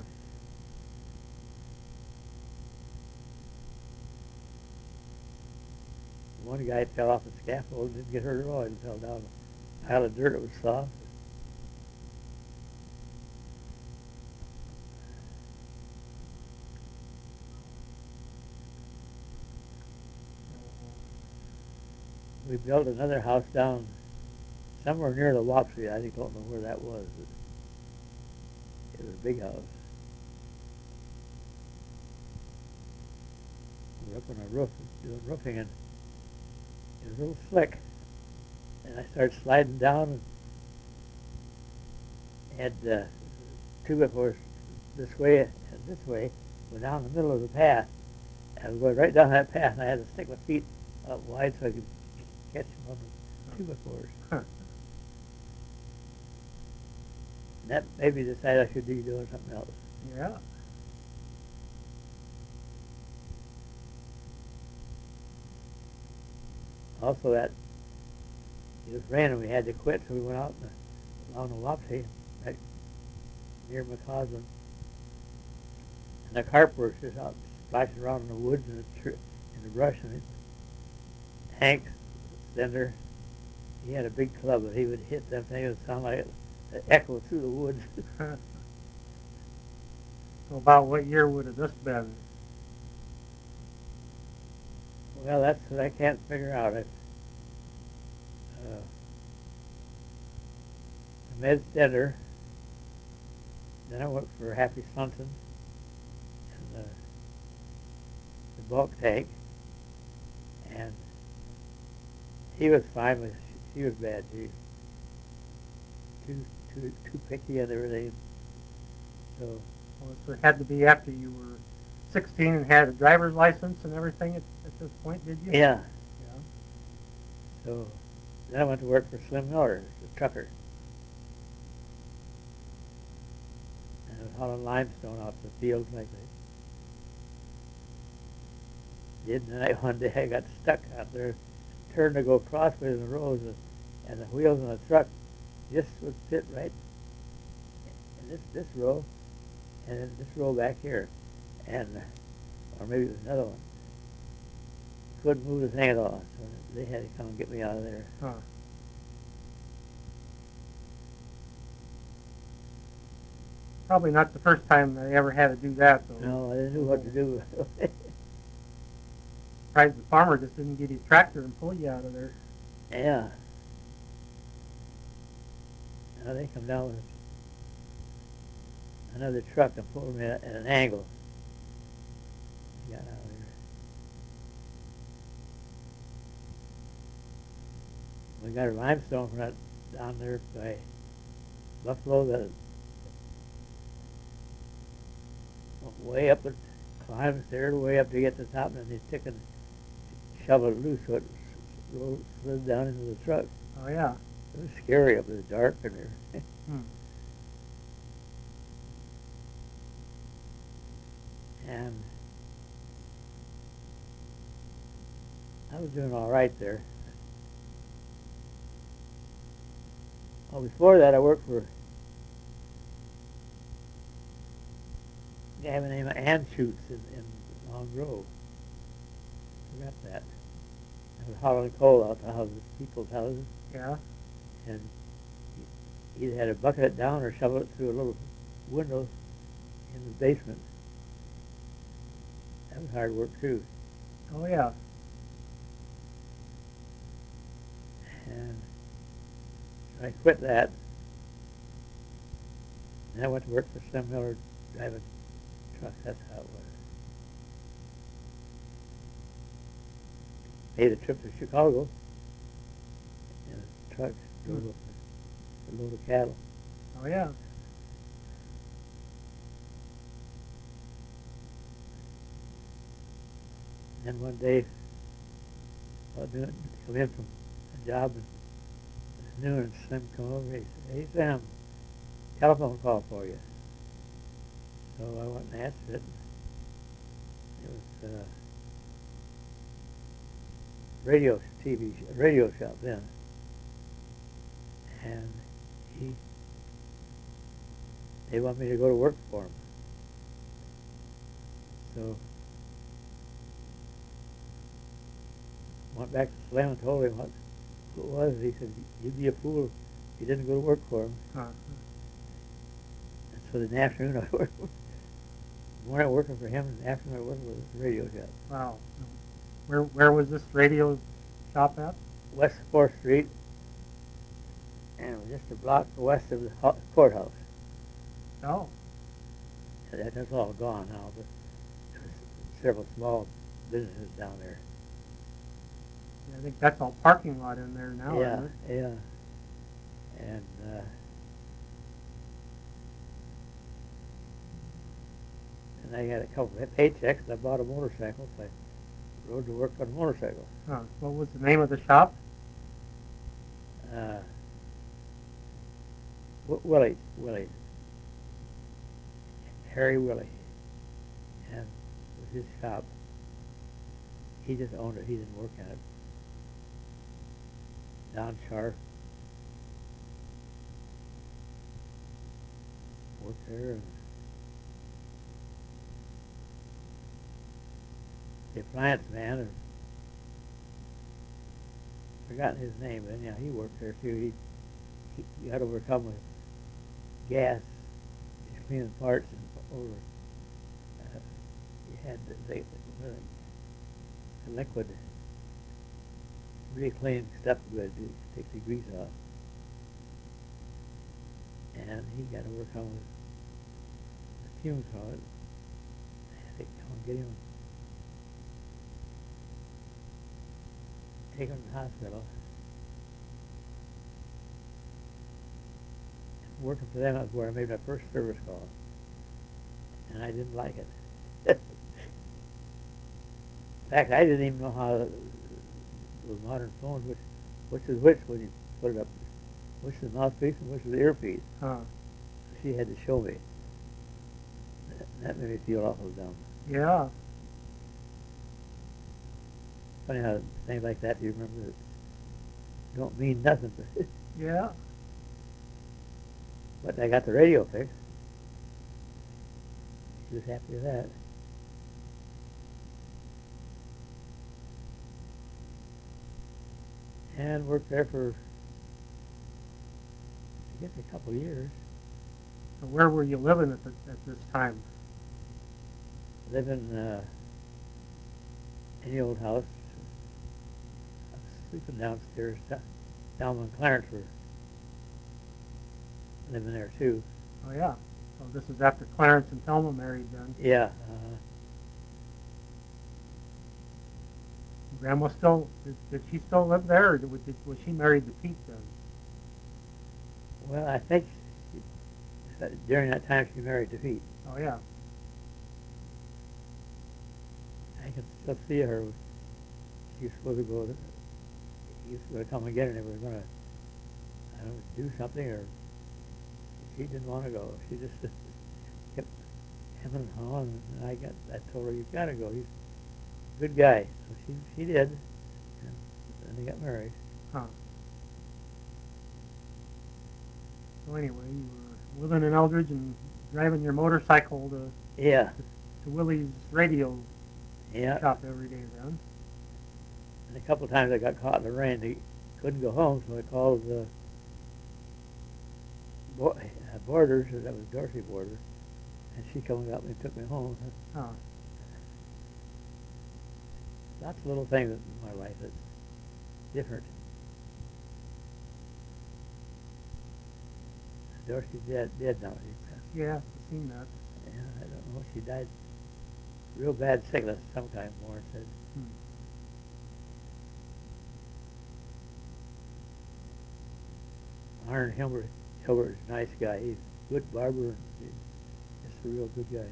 One guy fell off the scaffold and didn't get hurt at all. He fell down a pile of dirt that was soft. We built another house down somewhere near the Wapsie. I don't know where that was. It was a big house. We were up on a roof doing roofing, and it was a little slick. And I started sliding down, had two before this way and this way, were down the middle of the path. I was going right down that path, and I had to stick my feet up wide so I could catch them on the two befores. Huh. And that made me decide I should be doing something else. Yeah. Also, that it was raining, we had to quit, so we went out along the Wapsie, right near McCausland. And the carp were just out splashing around in the woods and in the brush. And Hank Stender, he had a big club, and he would hit them things. It would sound like it echoed through the woods. So about what year would have this been? Well, that's what I can't figure out. I met Stender, then I worked for Happy Swanson in the bulk tank, and he was fine, but she was bad. She too picky and everything. So Well, so it had to be after you were 16 and had a driver's license and everything at this point, did you? yeah. Yeah. So then I went to work for Slim Miller, the trucker. And I was hauling limestone out to the fields like they did. And then one day I got stuck out there, turned to go crossways in the roads, and the wheels on the truck just would fit right in this row, and then this row back here, and or maybe it was another one. Couldn't move the thing at all, so they had to come and get me out of there. Huh. Probably not the first time they ever had to do that, though. No, I didn't know what to do. Surprised the farmer just didn't get his tractor and pull you out of there. Yeah. Now they come down with another truck and pulled me at an angle. Got out of there. We got a limestone from that down there by Buffalo that went way up and climbed there way up to get to the top, and then they took and shoveled it loose so it slid down into the truck. Oh, yeah. It was scary up there, dark in there. Hmm. And I was doing all right there. Well, before that, I worked for a guy by the name of Anschutz in Long Grove. Forgot that. I was hauling coal out to houses, people's houses, Yeah. and he either had to bucket it down or shovel it through a little window in the basement. That was hard work too. Oh, yeah. And so I quit that. And I went to work for Slim Miller driving trucks. That's how it was. Made a trip to Chicago in a truck, drove up a load of cattle. Oh, yeah. And one day, I was come in from a job, and it was noon, and Slim come over. He said, "Hey, Sam, telephone call for you." So I went and answered it. It was radio shop then, and they want me to go to work for him. So went back to Slim and told him what it was. He said, "You'd be a fool if you didn't go to work for him." Huh. And so in the afternoon I worked. Morning I working for him, and the afternoon I working with the radio shop. Wow. Where was this radio shop at? West 4th Street, and it was just a block west of the courthouse. Oh. That's all gone now, but there was several small businesses down there. Yeah, I think that's all parking lot in there now, Yeah, isn't it? yeah. And and I got a couple of paychecks, and I bought a motorcycle, so I rode to work on a motorcycle. What was the name of the shop? Uh, Willie, Harry Willie, and it was his shop. He just owned it. He didn't work in it. Don Sharp worked there, and the appliance man, and forgotten his name, but anyhow, he worked there too. He got overcome with gas, just cleaning parts, and over. He had the liquid, really clean stuff good to take the grease off. And he got overcome with the fumes on it. They come and get him, take him to the hospital. Working for them, that's where I made my first service call, and I didn't like it. In fact, I didn't even know how those modern phones, which is which when you put it up, which is the mouthpiece and which is the earpiece. She had to show me. That made me feel awful dumb. Yeah. Funny how things like that you remember that don't mean nothing. Yeah. But I got the radio fixed. She was happy with that. And worked there for, I guess, a couple of years. So where were you living at this time? Living in the old house. I was sleeping downstairs. Thelma and Clarence were living there too. Oh yeah. So this is after Clarence and Thelma married then. Yeah. Grandma still, did she still live there, or was she married to Pete then? Well, I think during that time she married to Pete. Oh yeah. I can still see her. She was supposed to go. He was going to come and get her, and they were going to, I don't know, do something, or she didn't want to go. She just kept hemming and hawing, and I told her, "You've got to go. He's a good guy." So she did, and then they got married. Huh. So anyway, you were living in Eldridge and driving your motorcycle Yeah, to Willie's radio yeah. shop every day then. And a couple of times I got caught in the rain. They couldn't go home, so I called Borders, that was Dorothy Borders, and she come and got me and took me home. Huh. Lots of little things in my life that's different. Dorothy's dead now. Yeah, I've seen that. Yeah, I don't know. She died real bad sickness sometime, Warren said. Arn Hilbert is a nice guy. He's a good barber. And just a real good guy.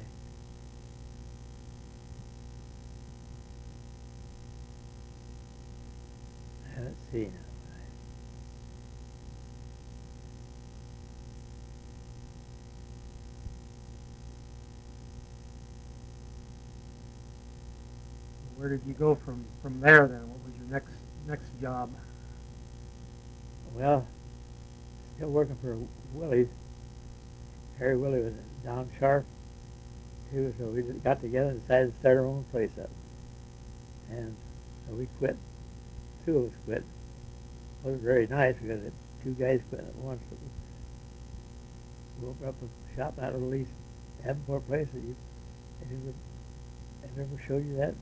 Let's see now. Where did you go from there then? What was your next job? Well, still working for Willie's. Harry Willie was down sharp too, so we just got together and decided to start our own place up. And so we quit. Two of us quit. It wasn't very nice because two guys quit at once. So we opened up a shop out of the East Davenport place. I never showed you that.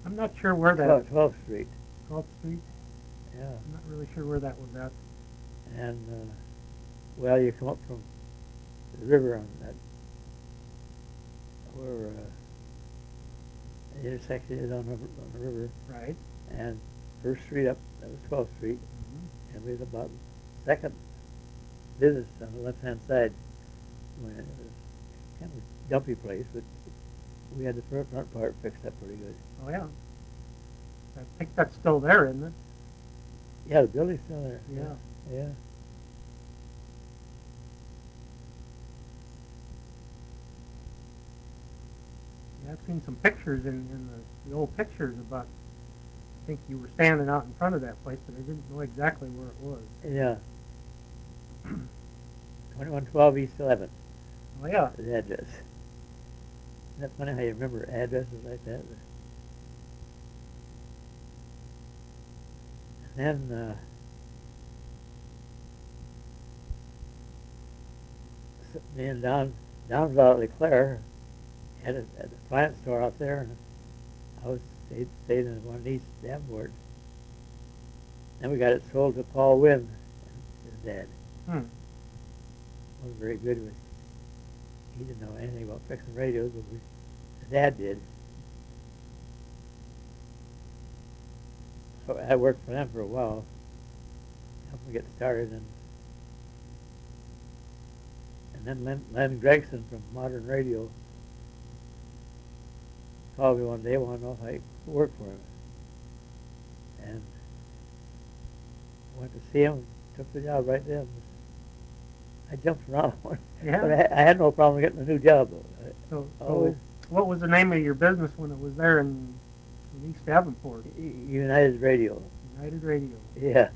I'm not sure where that 12th Street. 12th Street? Yeah. I'm not really sure where that was at. And well, you come up from the river on that, where the intersection is on the river. Right. And first street up, that was 12th Street. Mm-hmm. And we was about second business on the left-hand side. When it was kind of dumpy place, but we had the front part fixed up pretty good. Oh, yeah. I think that's still there, isn't it? Yeah, the building's still there. Yeah. Yeah. Yeah, I've seen some pictures in the old pictures about, I think you were standing out in front of that place, but I didn't know exactly where it was. Yeah. 2112 East 11th, Oh, yeah. the address. Isn't that funny how you remember addresses like that? And then, me and Don was out at LeClaire, had a plant store out there, and I was stayed in one of these Davenport. Then we got it sold to Paul Wynn, his dad. Wasn't very good with. He didn't know anything about fixing radios, but his dad did. So I worked for them for a while, helped them get started, and then Len Gregson from Modern Radio called me one day, wanted to know if I could work for him. And I went to see him, took the job right then. I jumped around, Yeah. but I had no problem getting a new job. So Always what was the name of your business when it was there in East Davenport? United Radio. United Radio. Yeah.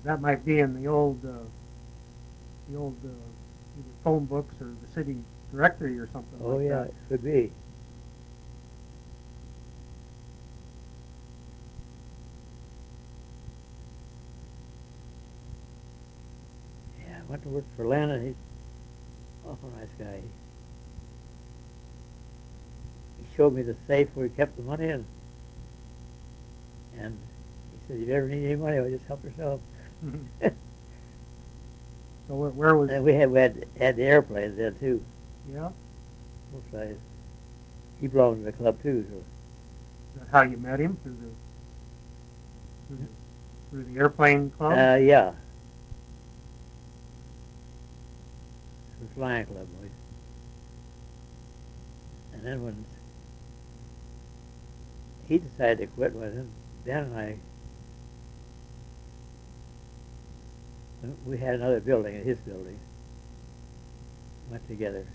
That might be in the old either phone books or the city directory or something Oh like yeah, that. it could be. Yeah, I went to work for Len, and he's an awful nice guy. He showed me the safe where he kept the money in, and he said, "If you ever need any money, well, just help yourself." So where was? And we had the airplanes then too, Yeah. both sides. He belonged to the club too, so. Is that how you met him through the airplane club? Yeah. The flying club boys. And then when he decided to quit, well, then Dan and I, we had another building, his building, went together.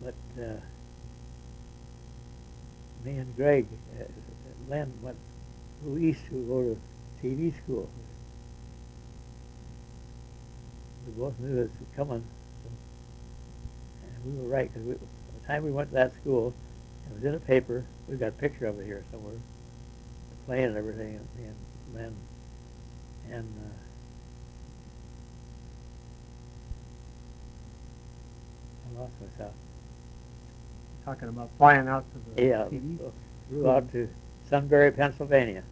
But me and Greg, Len went east to go to TV school. We both knew it was coming, and we were right, because by the time we went to that school, it was in a paper. We've got a picture of it here somewhere, the plane and everything, and Len, and I lost myself. Talking about flying out to the Yeah, TV? flew out to Sunbury, Pennsylvania,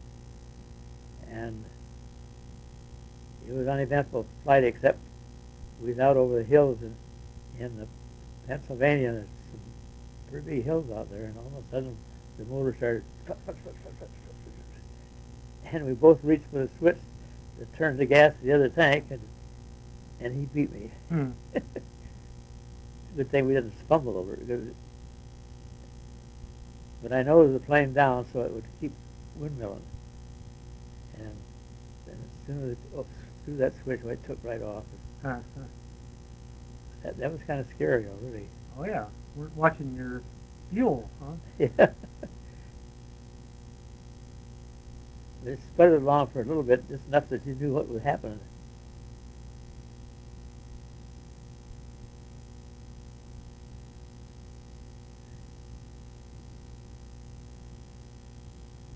and it was an uneventful flight, except we was out over the hills in the Pennsylvania. There's some pretty big hills out there, and all of a sudden the motor started, and we both reached for the switch that turned the gas to the other tank, and he beat me. Good thing we didn't stumble over it. But I know the plane down, so it would keep windmilling. And then as soon as it threw that switch, it took right off. That was kind of scary, really. Oh yeah, we're watching your fuel, huh? Yeah. It sputtered along for a little bit, just enough that you knew what was happening.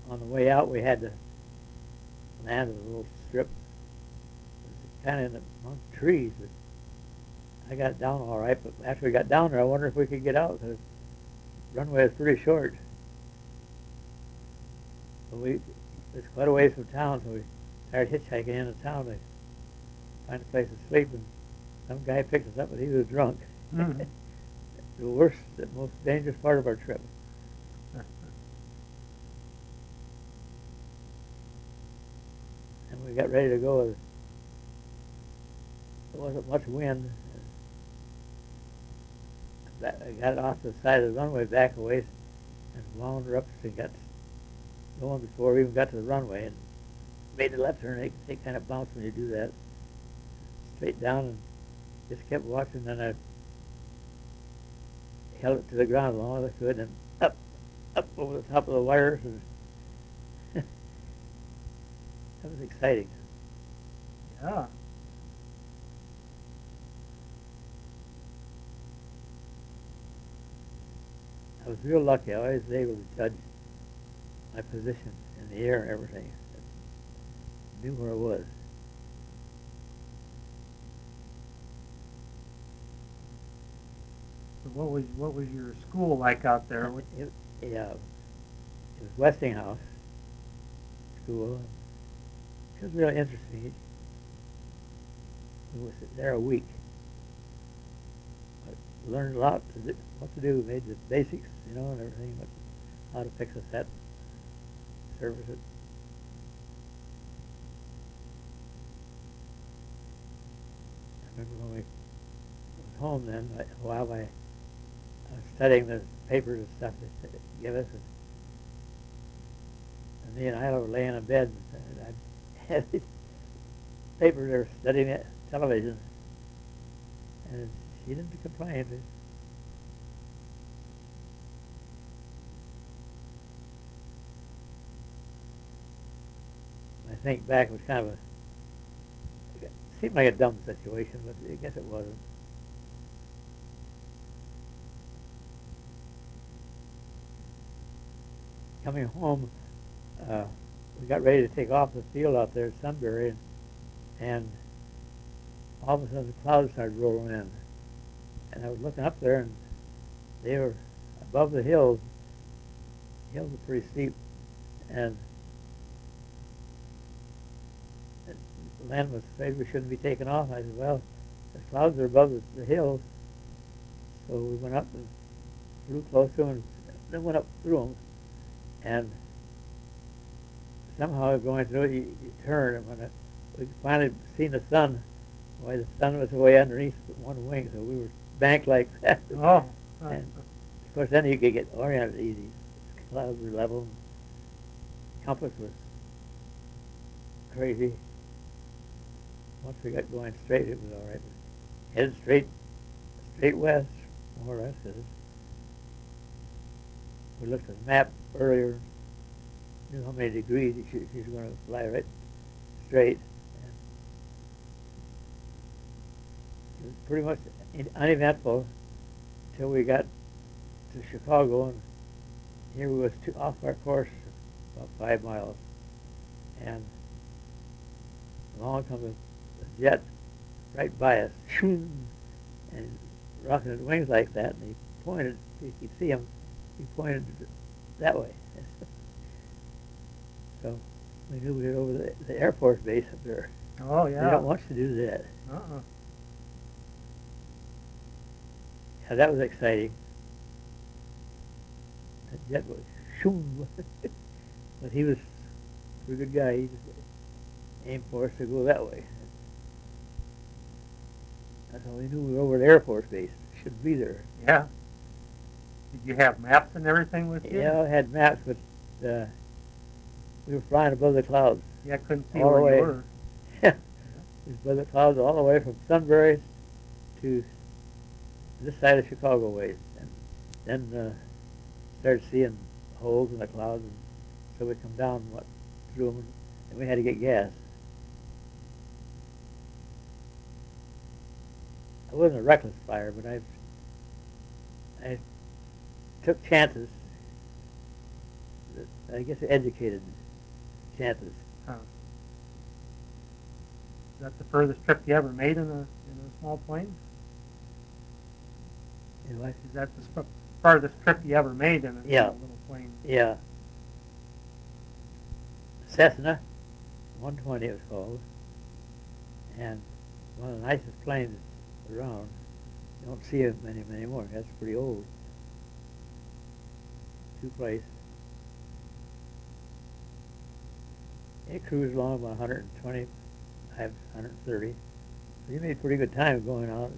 On the way out, we had to land in a little strip. It was kind of among trees, but I got down all right. But after we got down there, I wondered if we could get out, because the runway is pretty short. But it was quite a ways from town, so we started hitchhiking into town to find a place to sleep. And some guy picked us up, but he was drunk. Mm-hmm. The worst, the most dangerous part of our trip. And we got ready to go. there wasn't much wind. I got it off the side of the runway back away and wound her up and got going before we even got to the runway and made a left turn. They kind of bounce when you do that. Straight down and just kept watching. Then I held it to the ground as long as I could and up over the top of the wires. And that was exciting. Yeah. I was real lucky. I always was able to judge my position in the air and everything. I knew where I was. So what was your school like out there? Yeah, it was Westinghouse School. It was really interesting. We was there a week. I learned a lot what to do, made the basics, and everything, how to fix a set, service it. I remember when we was home then, I was studying the papers and stuff that they give us, and me and Isla were laying in bed, and I had these papers. They were studying it, television, and she didn't complain. I think back, it was kind of it seemed like a dumb situation, but I guess it wasn't. Coming home, we got ready to take off the field out there at Sunbury, and all of a sudden the clouds started rolling in. And I was looking up there, and they were above the hills. The hills are pretty steep, and Len was afraid we shouldn't be taking off. I said, well, the clouds are above the hills. So we went up and flew close to them, and then went up through them. And somehow going through it, you turn, and when we finally seen the sun, why the sun was way underneath one wing, so we were banked like that. Oh. And of course, then you could get oriented easy. Clouds were level. Compass was crazy. Once we got going straight, it was all right. Headed straight west, more or less. 'Cause we looked at the map earlier, knew how many degrees she's going to fly right straight. And it was pretty much uneventful until we got to Chicago, and here we was off our course about 5 miles, and along comes a jet right by us, and rocking his wings like that, and he pointed, you could see him, he pointed that way. So we knew we were over the Air Force base up there. Oh, yeah. They don't want you to do that. Uh-uh. Yeah, that was exciting. That jet was shoom. But he was a pretty good guy. He just aimed for us to go that way. That's how we knew we were over the Air Force base. Shouldn't be there. Yeah. Did you have maps and everything with you? Yeah, I had maps, but we were flying above the clouds. Yeah, I couldn't see all the where way. you were. Yeah, we was above the clouds all the way from Sunbury to this side of Chicago ways, and then started seeing holes in the clouds, and so we come down through them, and we had to get gas. I wasn't a reckless flyer, but I took chances. I guess educated chances. Huh. Is that the furthest trip you ever made in a small plane? You know, Is that the farthest trip you ever made in a Yeah. little plane? yeah. Cessna 120 it was called, and one of the nicest planes around. You don't see it many anymore. That's pretty old. Two-place. It cruised along about 125, 130. He made pretty good time going out.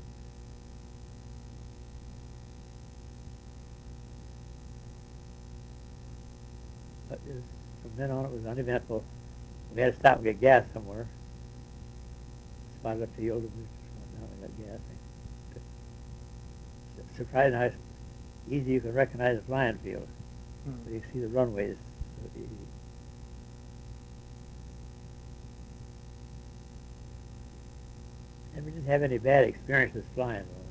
But from then on, it was uneventful. We had to stop and get gas somewhere. Spotted a field and we just went down and got gas. It's surprising how easy you can recognize a flying field. Hmm. You see the runways. So easy. Never did have any bad experiences flying, though.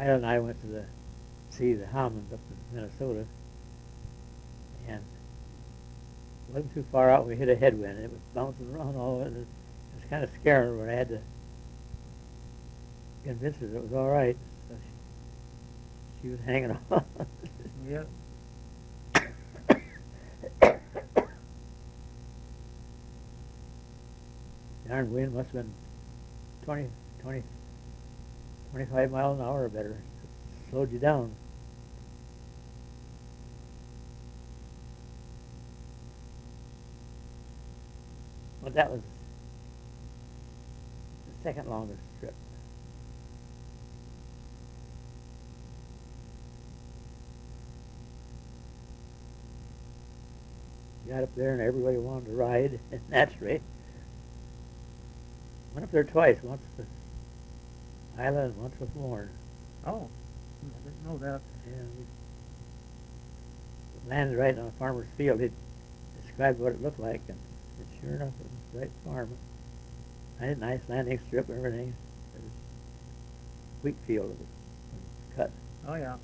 Ida and I went to see the Hammonds up in Minnesota, and it wasn't too far out. We hit a headwind. It was bouncing around all over. It was kind of scaring, but I had to convince her that it was all right. So she was hanging on. Yeah. Darn wind must have been 25 miles an hour or better. It slowed you down. But that was the second longest trip. Got up there and everybody wanted to ride, naturally. Went up there twice, once with Isla and once with Warren. Oh, I didn't know that. And we landed right on a farmer's field. He described what it looked like, and sure enough, it was right farm. I had a nice landing strip and everything. It was wheat field it was cut. Oh, yeah.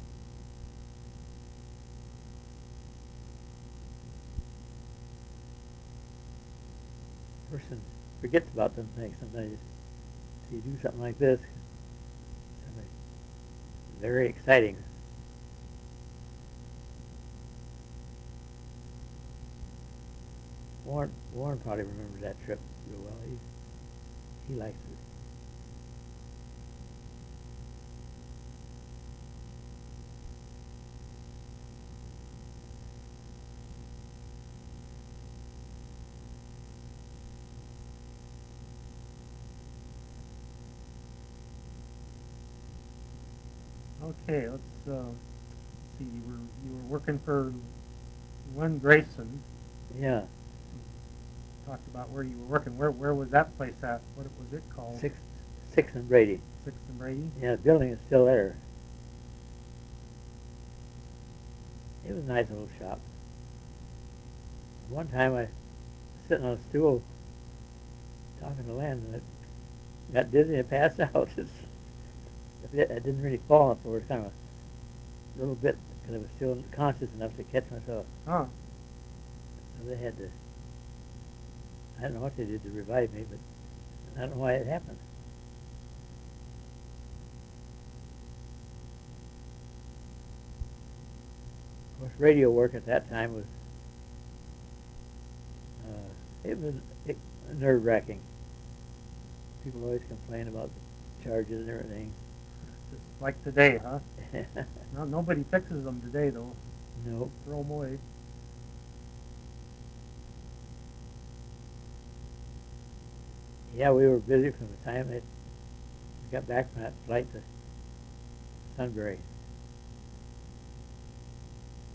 Person forgets about them things sometimes. So you do something like this, it's very exciting. Warren probably remembers that trip real well. He liked it. Okay, let's see. You were working for Lynn Grayson. Yeah, Talked about where you were working. Where was that place at? What was it called? Six and Brady. Sixth and Brady. Yeah, the building is still there. It was a nice little shop. One time I was sitting on a stool talking to Len, and I got dizzy and passed out. I didn't really fall on the floor. It was kind of a little bit, because I was still conscious enough to catch myself. Huh. So they had to, I don't know what they did to revive me, but I don't know why it happened. Of course, radio work at that time was, it was nerve-wracking. People always complain about the charges and everything. Just like today, huh? No, nobody fixes them today, though. Nope. Throw them away. Yeah, we were busy from the time that we got back from that flight to Sunbury.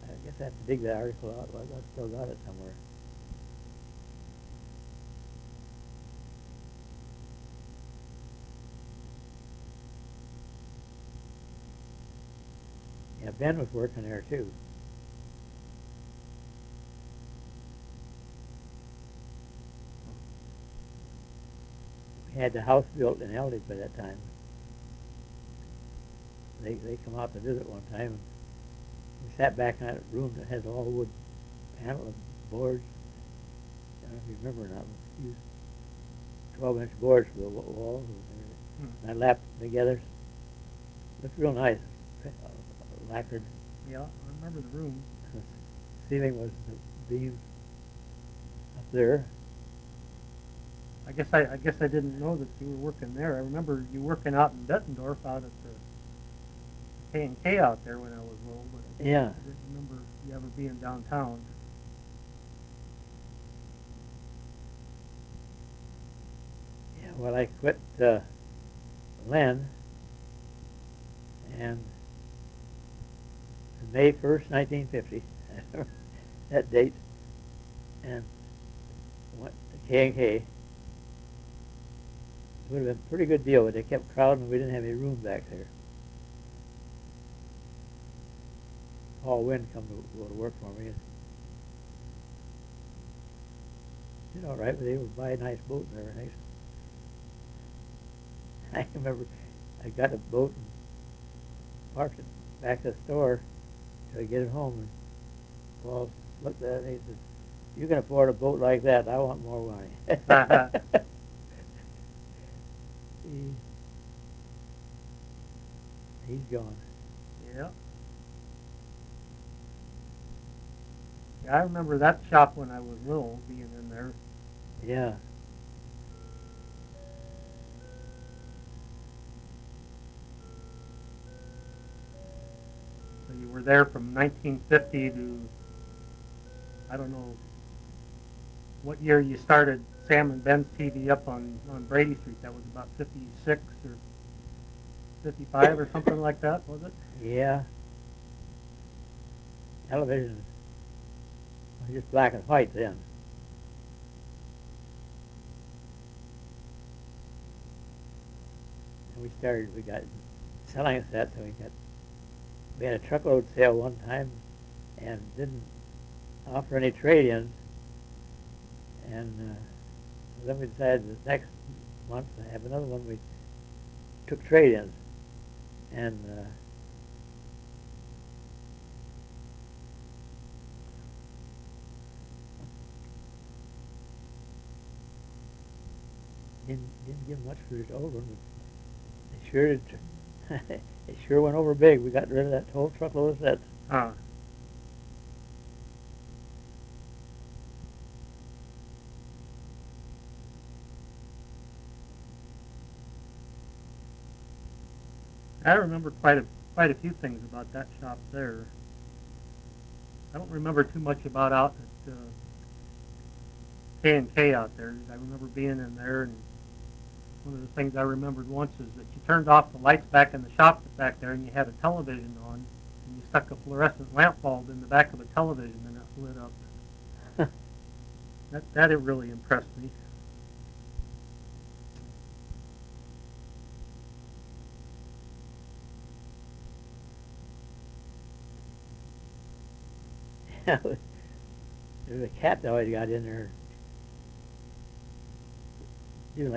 I guess I have to dig that article out. Well, I've still got it somewhere. Yeah, Ben was working there too. We had the house built in Eldridge by that time. They come out to visit one time. And we sat back in that room that has all wood panel and boards. I don't know if you remember or not. We used 12-inch boards for the walls and everything. And I lapped them together. Looked real nice. Lacquered. Yeah, I remember the room. The ceiling was the beam up there. I guess I didn't know that you were working there. I remember you working out in Bettendorf out at the K&K out there when I was little, but Yeah. I didn't being downtown. Yeah, well, I quit Lynn, and May 1st, 1950, that date, and went to K&K. It would have been a pretty good deal, but they kept crowding and we didn't have any room back there. Paul Wynn come to go to work for me. Did all right, but they would buy a nice boat and everything. I remember I got a boat and parked it back at the store till I get it home, and Paul looked at it and he said, "You can afford a boat like that. I want more money." He's gone. Yeah. Yeah, I remember that shop when I was little, being in there. Yeah. So you were there from 1950 to, I don't know, what year you started Sam and Ben's TV up on Brady Street. That was about 56 or 55 or something like that, was it? Yeah. Television was just black and white then. And we got selling sets, and we had a truckload sale one time and didn't offer any trade-ins. And then we decided the next month to have another one. We took trade-ins. And didn't give much for this old one. But it sure did. It sure went over big. We got rid of that whole truckload of sets. Huh. I remember quite a few things about that shop there. I don't remember too much about out at K&K out there. I remember being in there, and one of the things I remembered once is that you turned off the lights back in the shop back there, and you had a television on, and you stuck a fluorescent lamp bulb in the back of the television, and it lit up. That it really impressed me. There was a cat that always got in there. Do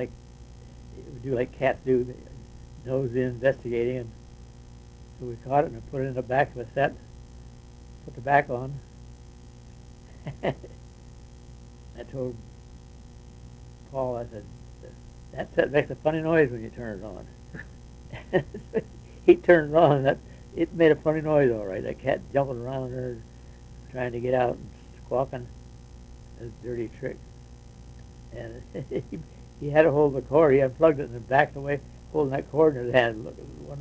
like cats do, nose in investigating, and so we caught it and put it in the back of a set, put the back on. I told Paul, I said, "That set makes a funny noise when you turn it on." He turned it on, and it made a funny noise all right. That cat jumping around there, trying to get out and squawking. That's a dirty trick. And he had a hold of the cord. He unplugged it and backed away, holding that cord in his hand, wondering what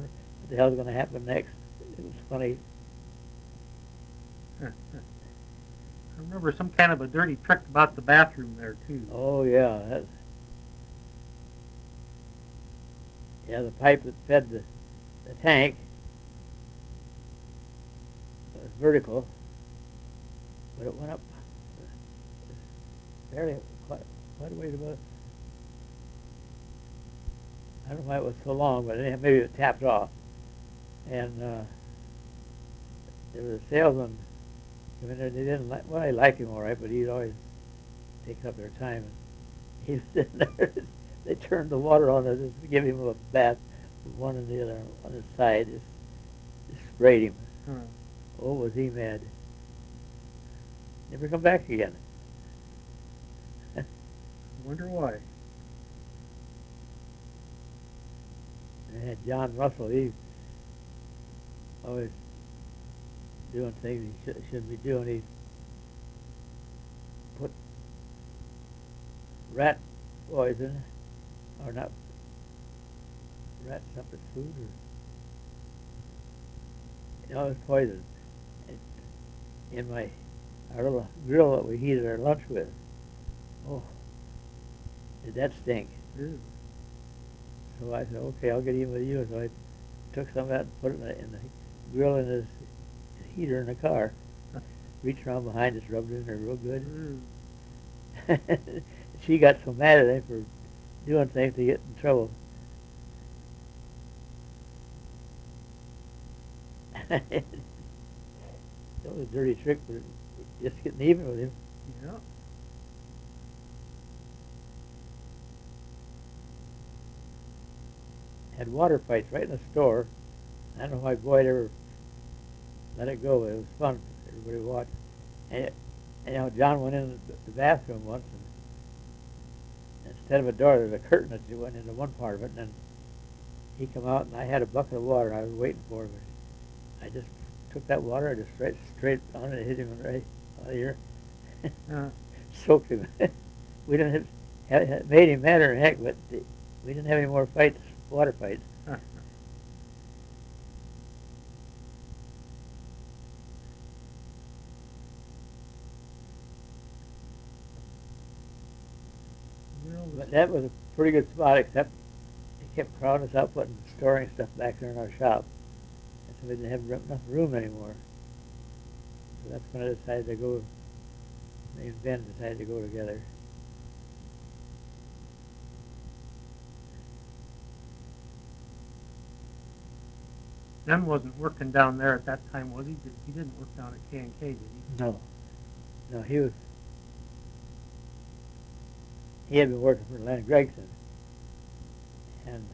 the hell's going to happen next. It was funny. I remember some kind of a dirty trick about the bathroom there, too. Oh, yeah. The pipe that fed the tank was vertical, but it went up fairly quite a ways above. I don't know why it was so long, but anyhow, maybe it tapped off. And there was a salesman. I mean, they didn't like. Well, I liked him all right, but he'd always taken up their time. And he was sitting there. They turned the water on and just give him a bath, one and the other on his side. Just sprayed him. Oh, was he mad! Never come back again. I wonder why. And had John Russell. He always doing things he shouldn't be doing. He put rat poison, or not rat something food, or it was poison. in our little grill that we heated our lunch with. Oh, did that stink? Ew. So I said, okay, I'll get even with you. So I took some of that and put it in the grill in his heater in the car. Reached around behind us, rubbed it in there real good. Ew. She got so mad at him for doing things to get in trouble. That was a dirty trick, but just getting even with him. Yeah. Had water fights right in the store. I don't know why Boyd ever let it go, but it was fun. Everybody watched. And John went in the bathroom once, and instead of a door, there was a curtain that went into one part of it, and then he come out, and I had a bucket of water. I was waiting for him. I just took that water, I just straight on it, and hit him right out here. Soaked him. We didn't have, made him madder than heck, but we didn't have any more fights, water fights. But that was a pretty good spot, except they kept crowding us out, storing stuff back there in our shop. And so we didn't have enough room anymore. So that's when I decided to go, me and Ben decided to go together. Ben wasn't working down there at that time, was he? He didn't work down at K&K, did he? No. No, he had been working for Len Gregson. And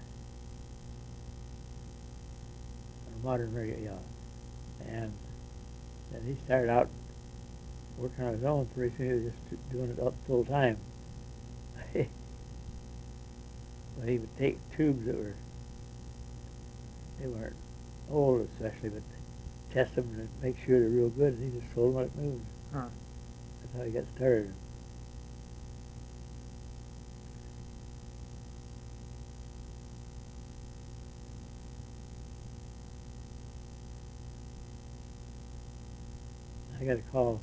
Modern Radio, yeah. And then he started out working on his own pretty soon. He was just doing it up full time. But he would take tubes that they weren't old especially, but test them and make sure they're real good, and he just sold them like news. Huh. That's how he got started. I got to call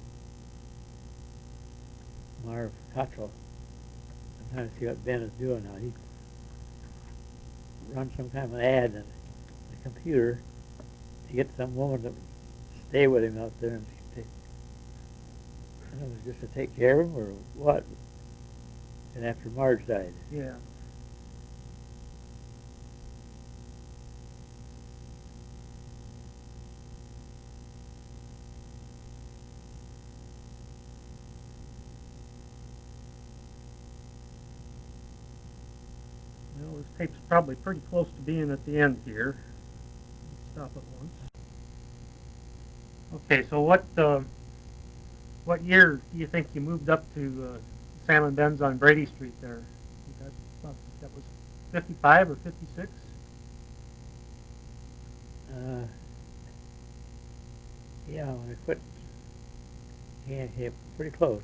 Marv Cottrell sometimes to see what Ben is doing now. He runs some kind of an ad on the computer to get some woman to stay with him out there, and I don't know, it was just to take care of him or what. And after Marge died. Yeah. Well, this tape's probably pretty close to being at the end here. Stop it once. Okay, so what year do you think you moved up to Sam and Ben's on Brady Street there? That was 55 or 56? Yeah, when I quit, yeah, pretty close.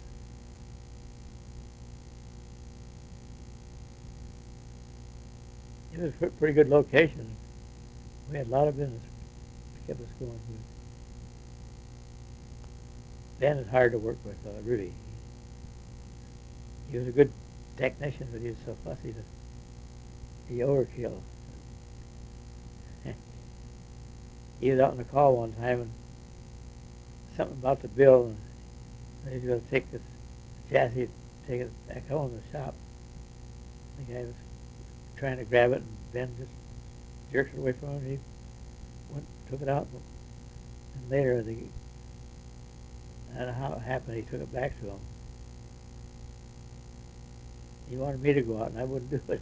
It was a pretty good location. We had a lot of business. Kept us going good. Ben is hard to work with, really. He was a good technician, but he was so fussy that he overkill. He was out on the call one time, and something about the bill, and he was going to take this chassis, take it back home to the shop. The guy was trying to grab it, and Ben just jerked it away from him. He went, took it out, and later, I don't know how it happened, he took it back to him. He wanted me to go out, and I wouldn't do it.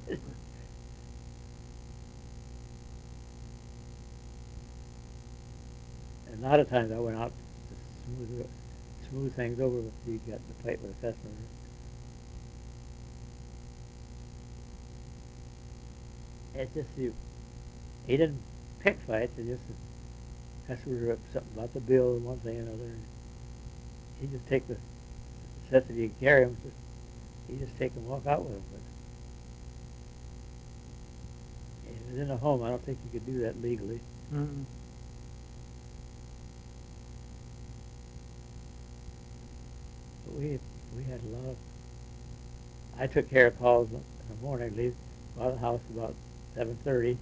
And a lot of times I went out to smooth things over if you got to fight with a customer. It's just he didn't pick fights. It's just the customers were something about the bill and one thing and another. He'd just take the necessity to carry them. He'd just take them and walk out with them. But if it was in a home, I don't think you could do that legally. Mm-mm. we had a lot of. I took care of calls in the morning, leave out of the house about 7:30, and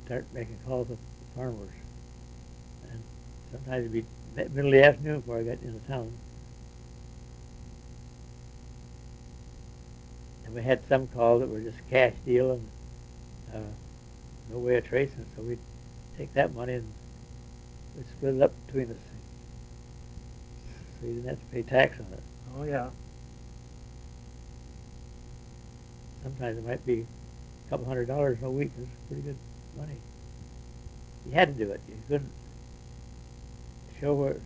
start making calls with farmers. And sometimes it'd be middle of the afternoon before I got into town. And we had some calls that were just cash deal and no way of tracing it, so we'd take that money and we'd split it up between us, so you didn't have to pay tax on it. Oh, yeah. Sometimes it might be a couple $100 a week. It's pretty good money. You had to do it. You couldn't show where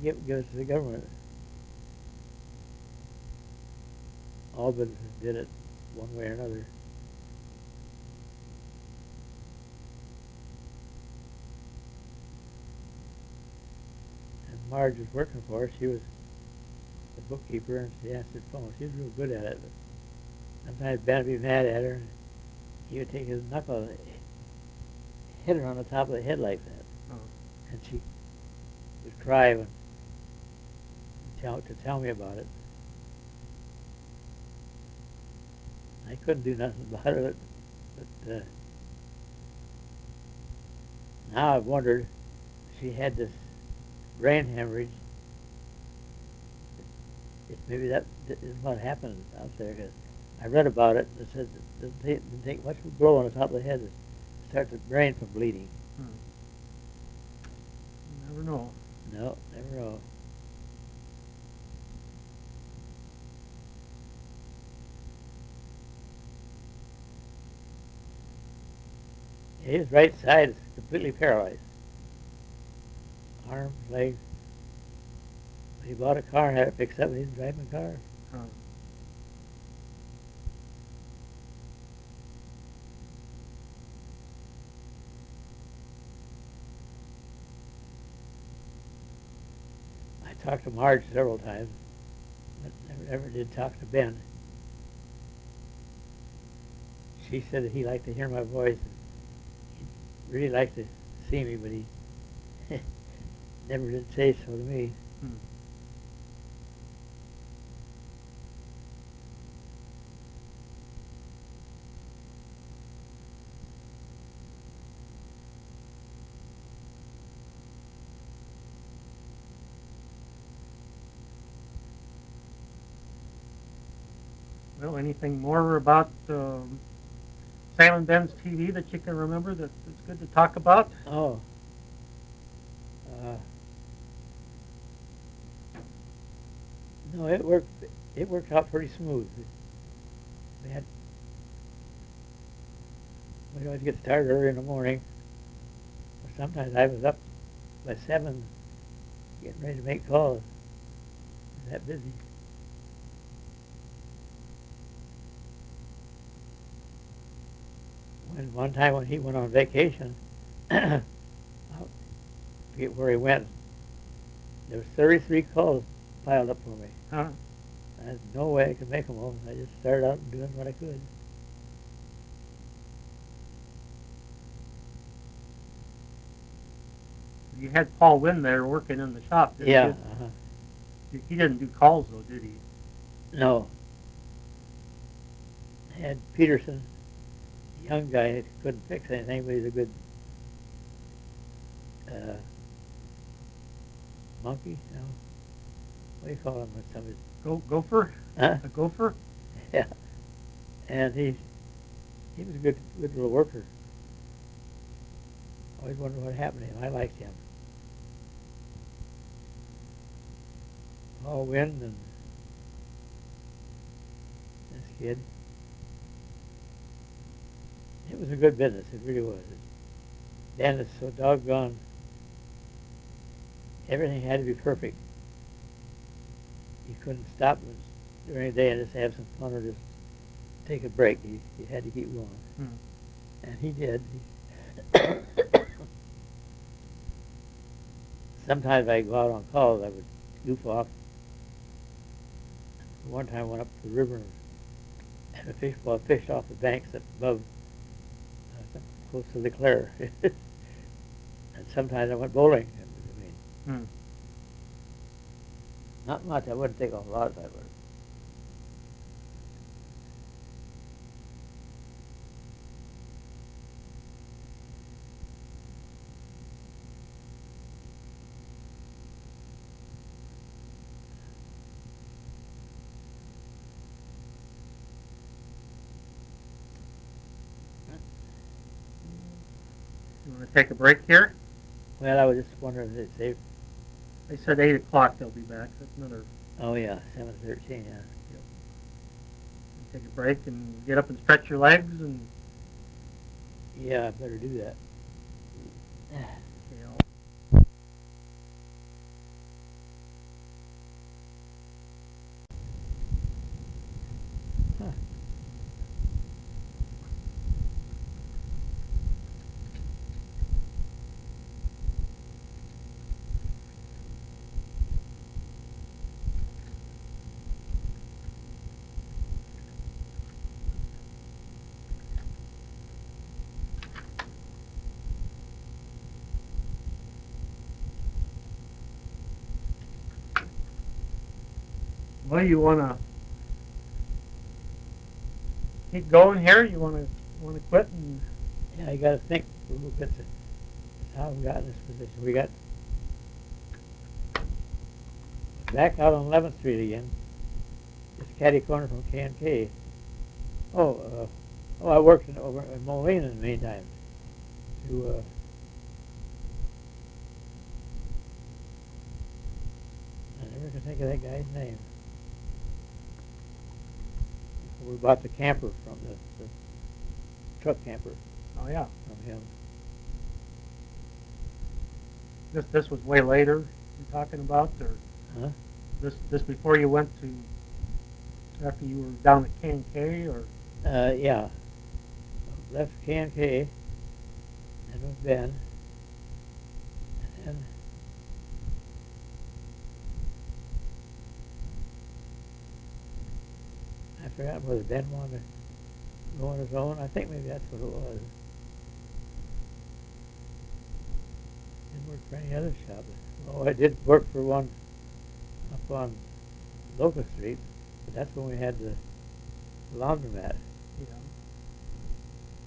give it to the government. All businesses did it one way or another. And Marge was working for us. She was the bookkeeper, and she answered the phone. She was real good at it. But sometimes Ben would be mad at her, and he would take his knuckle and hit her on the top of the head like that. Oh. And she would cry to tell me about it. I couldn't do nothing about it, but now I've wondered, she had this brain hemorrhage. Maybe that is what happened out there, because I read about it, and it said it didn't take much blow on the top of the head to start the brain from bleeding. You never know. No, never know. His right side is completely paralyzed. Arms, legs. He bought a car and had it fixed up, and he's driving a car. Oh. I talked to Marge several times, but never did talk to Ben. She said that he liked to hear my voice. He'd really liked to see me, but he never did say so to me. Well, anything more about Sam and Ben's TV that you can remember that's good to talk about? Oh. No, it worked. It worked out pretty smooth. We always get started early in the morning. Sometimes I was up by 7, getting ready to make calls. I was that busy. One time when he went on vacation, I forget where he went. There was 33 calls piled up for me. Huh? I had no way I could make them all. I just started out doing what I could. You had Paul Wynn there working in the shop, didn't Yeah. you? He didn't do calls, though, did he? No. I had Peterson, a young guy that couldn't fix anything, but he's a good monkey. No. What do you call him when somebody's... Gopher? Huh? A gopher? Yeah. And he was a good little worker. Always wondered what happened to him. I liked him. Paul Wynn and this kid. It was a good business. It really was. Dan is so doggone. Everything had to be perfect. You couldn't stop during the day and just have some fun or just take a break. You had to keep going. And he did. Sometimes I'd go out on calls. I would goof off. One time I went up to the river and a fishbowl fished off the banks up above, close to the Clare. And sometimes I went bowling. Not much. I wouldn't take a lot of that. Would. You want to take a break here? Well, I was just wondering if they. They said 8 o'clock they'll be back. That's another. Oh yeah, 7:13. Yeah. Take a break and get up and stretch your legs and. Yeah, I better do that. You know, Huh. well, you want to keep going here? You want to quit and. Yeah, I got to think a little bit to how we got in this position. We got back out on 11th Street again. Just catty corner from K&K. Oh, I worked over in Moline in the meantime. I never can think of that guy's name. We bought the camper from the truck camper Oh yeah. from him. This was way later. You're talking about, or Huh? this before you went to after you were down at K&K, or. Yeah. Left K&K and with Ben. And then I forgot whether Ben wanted to go on his own. I think maybe that's what it was. Didn't work for any other shop. Oh, I did work for one up on Locust Street, but that's when we had the laundromat. Yeah.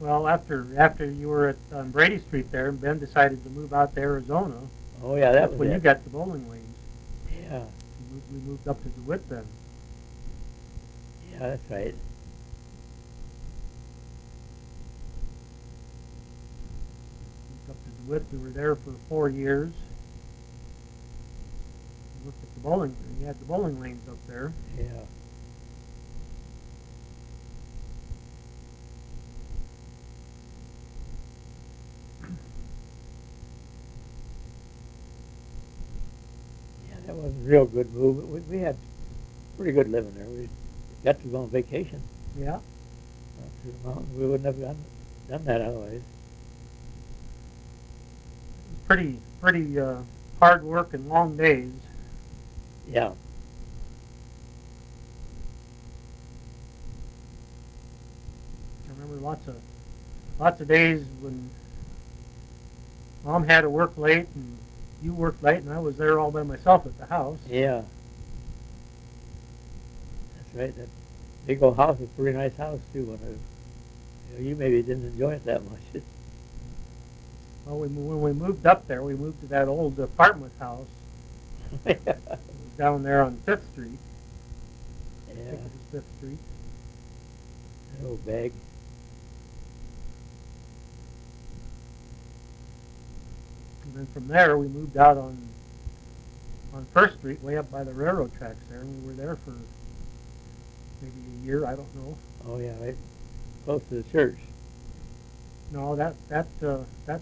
Well, after you were at Brady Street there, Ben decided to move out to Arizona. Oh yeah, that That's was when it. you got the bowling lanes. Yeah, We moved up to DeWitt then. yeah, that's right. Moved up to DeWitt. We were there for 4 years. We looked at the bowling. You had the bowling lanes up there. Yeah. Yeah, that was a real good move. We had pretty good living there. We got to go on vacation Yeah. up to the mountains. We wouldn't have done that otherwise. It was pretty hard work and long days. Yeah. I remember lots of days when Mom had to work late and you worked late, and I was there all by myself at the house. Yeah. That's right. That big old house was a pretty nice house too. You maybe didn't enjoy it that much. Well, when we moved up there, we moved to that old apartment house. It was down there on 5th Street. I Yeah. think it was 5th Street. That old bag. And then from there, we moved out on 1st Street, way up by the railroad tracks there, and we were there for maybe a year. I don't know. Oh yeah, right. Close to the church. No, that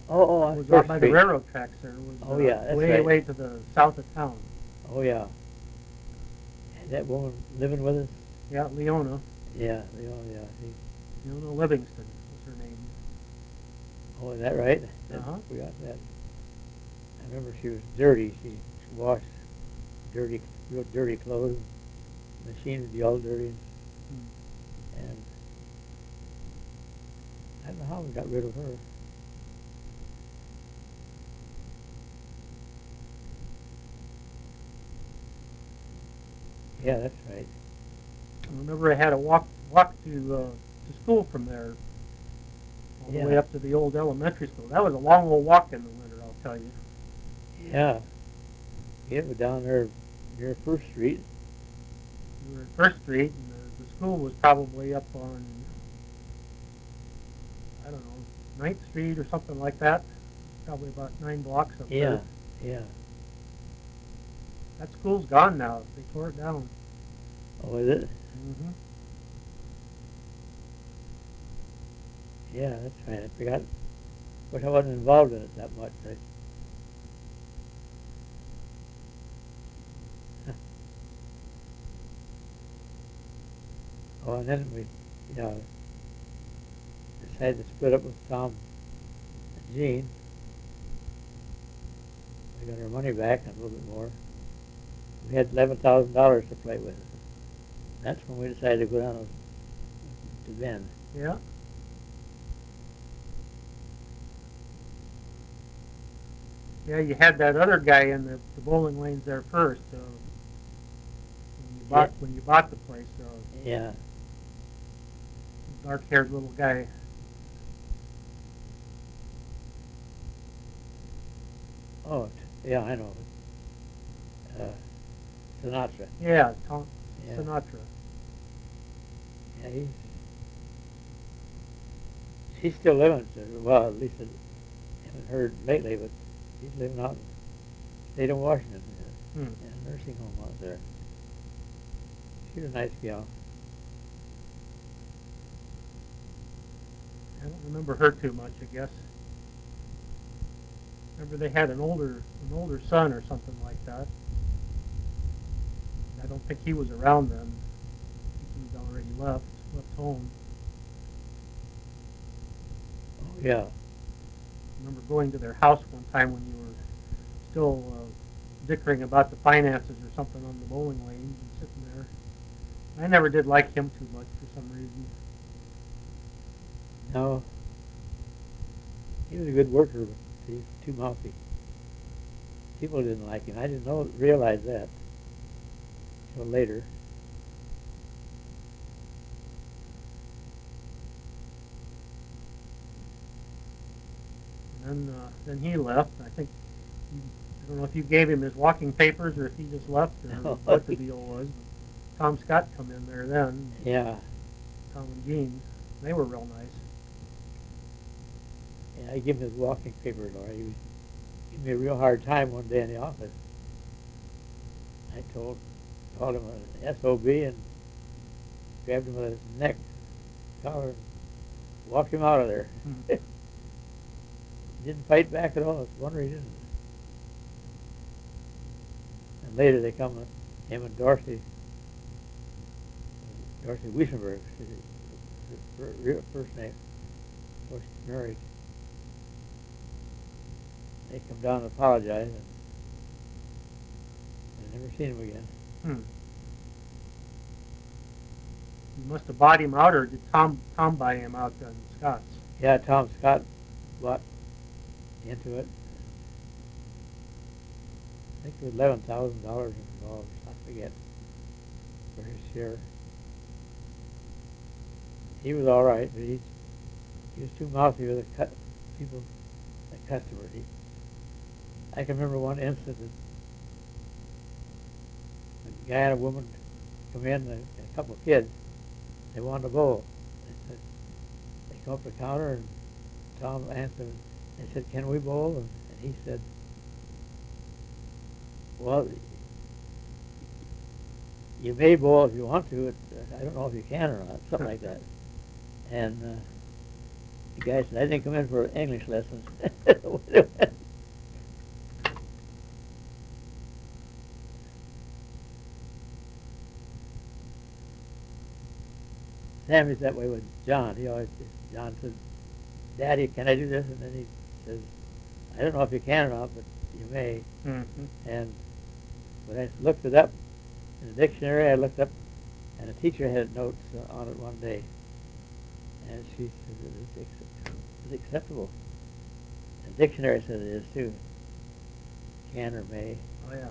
Oh, on was First out by the Street. railroad tracks there. It was Oh, yeah, that's way right. way to the south of town. Oh yeah. Had that woman living with us? Yeah, Leona Yeah. Yeah. Leona Livingston was her name. Oh, is that right? Uh-huh. Forgot that. I remember she was dirty. She washed real dirty clothes. The machine would be all dirty. And I don't know how we got rid of her. Yeah, that's right. I remember I had to walk to school from there, all the way Yeah. up to the old elementary school. That was a long old walk in the winter, I'll tell you. Yeah. It was down there near First Street. We were at First Street, and the school was probably up on, I don't know, 9th Street or something like that. Probably about 9 blocks up Yeah. there. Yeah. That school's gone now. They tore it down. Oh, is it? Mm-hmm. Yeah, that's right. I forgot. Of course, I wasn't involved in it that much. Oh, and then we, you know, decided to split up with Tom and Jean. We got our money back and a little bit more. We had $11,000 to play with. That's when we decided to go down to Bend. Yeah. Yeah, you had that other guy in the bowling lanes there first. When you bought the place, Yeah. dark-haired little guy. Oh, yeah, I know. Sinatra. Yeah, Tom Yeah. Sinatra. Yeah, he's still living. Well, at least I haven't heard lately, but he's living out in the state of Washington in a nursing home out there. She's a nice gal. I don't remember her too much, I guess. Remember they had an older son or something like that. I don't think he was around then. I think he was already left home. Oh, yeah. I remember going to their house one time when you were still dickering about the finances or something on the bowling lanes and sitting there. I never did like him too much for some reason. No. He was a good worker, but he was too mouthy. People didn't like him. I didn't realize that until later. And then he left. I think I don't know if you gave him his walking papers or if he just left or what the deal was. But Tom Scott come in there then. Yeah. Tom and Jean, they were real nice. Yeah, I gave him his walking paper, Laura. He was giving me a real hard time one day in the office. I called him an SOB and grabbed him by his neck, collar, and walked him out of there. Hmm. He didn't fight back at all. It's a wonder he didn't. And later they come, him and Dorothy Wiesenberg, her real first name, of course she's married. They come down and apologize, and I never seen him again. You must have bought him out, or did Tom buy him out on Scott's? Yeah, Tom Scott bought into it. I think it was $11,000 involved. I forget for his share. He was all right, but he was too mouthy with the customers. I can remember one instance that a guy and a woman come in, and a couple of kids. They wanted a bowl. They come up to the counter, and Tom answered. They said, "Can we bowl?" And he said, "Well, you may bowl if you want to. I don't know if you can or not." Something like that. And the guy said, "I didn't come in for English lessons." Sammy's that way with John. John said, "Daddy, can I do this?" And then he says, "I don't know if you can or not, but you may." Mm-hmm. And when I looked it up in the dictionary, and the teacher had notes on it one day, and she said it's acceptable. And the dictionary said it is too. Can or may. Oh yeah.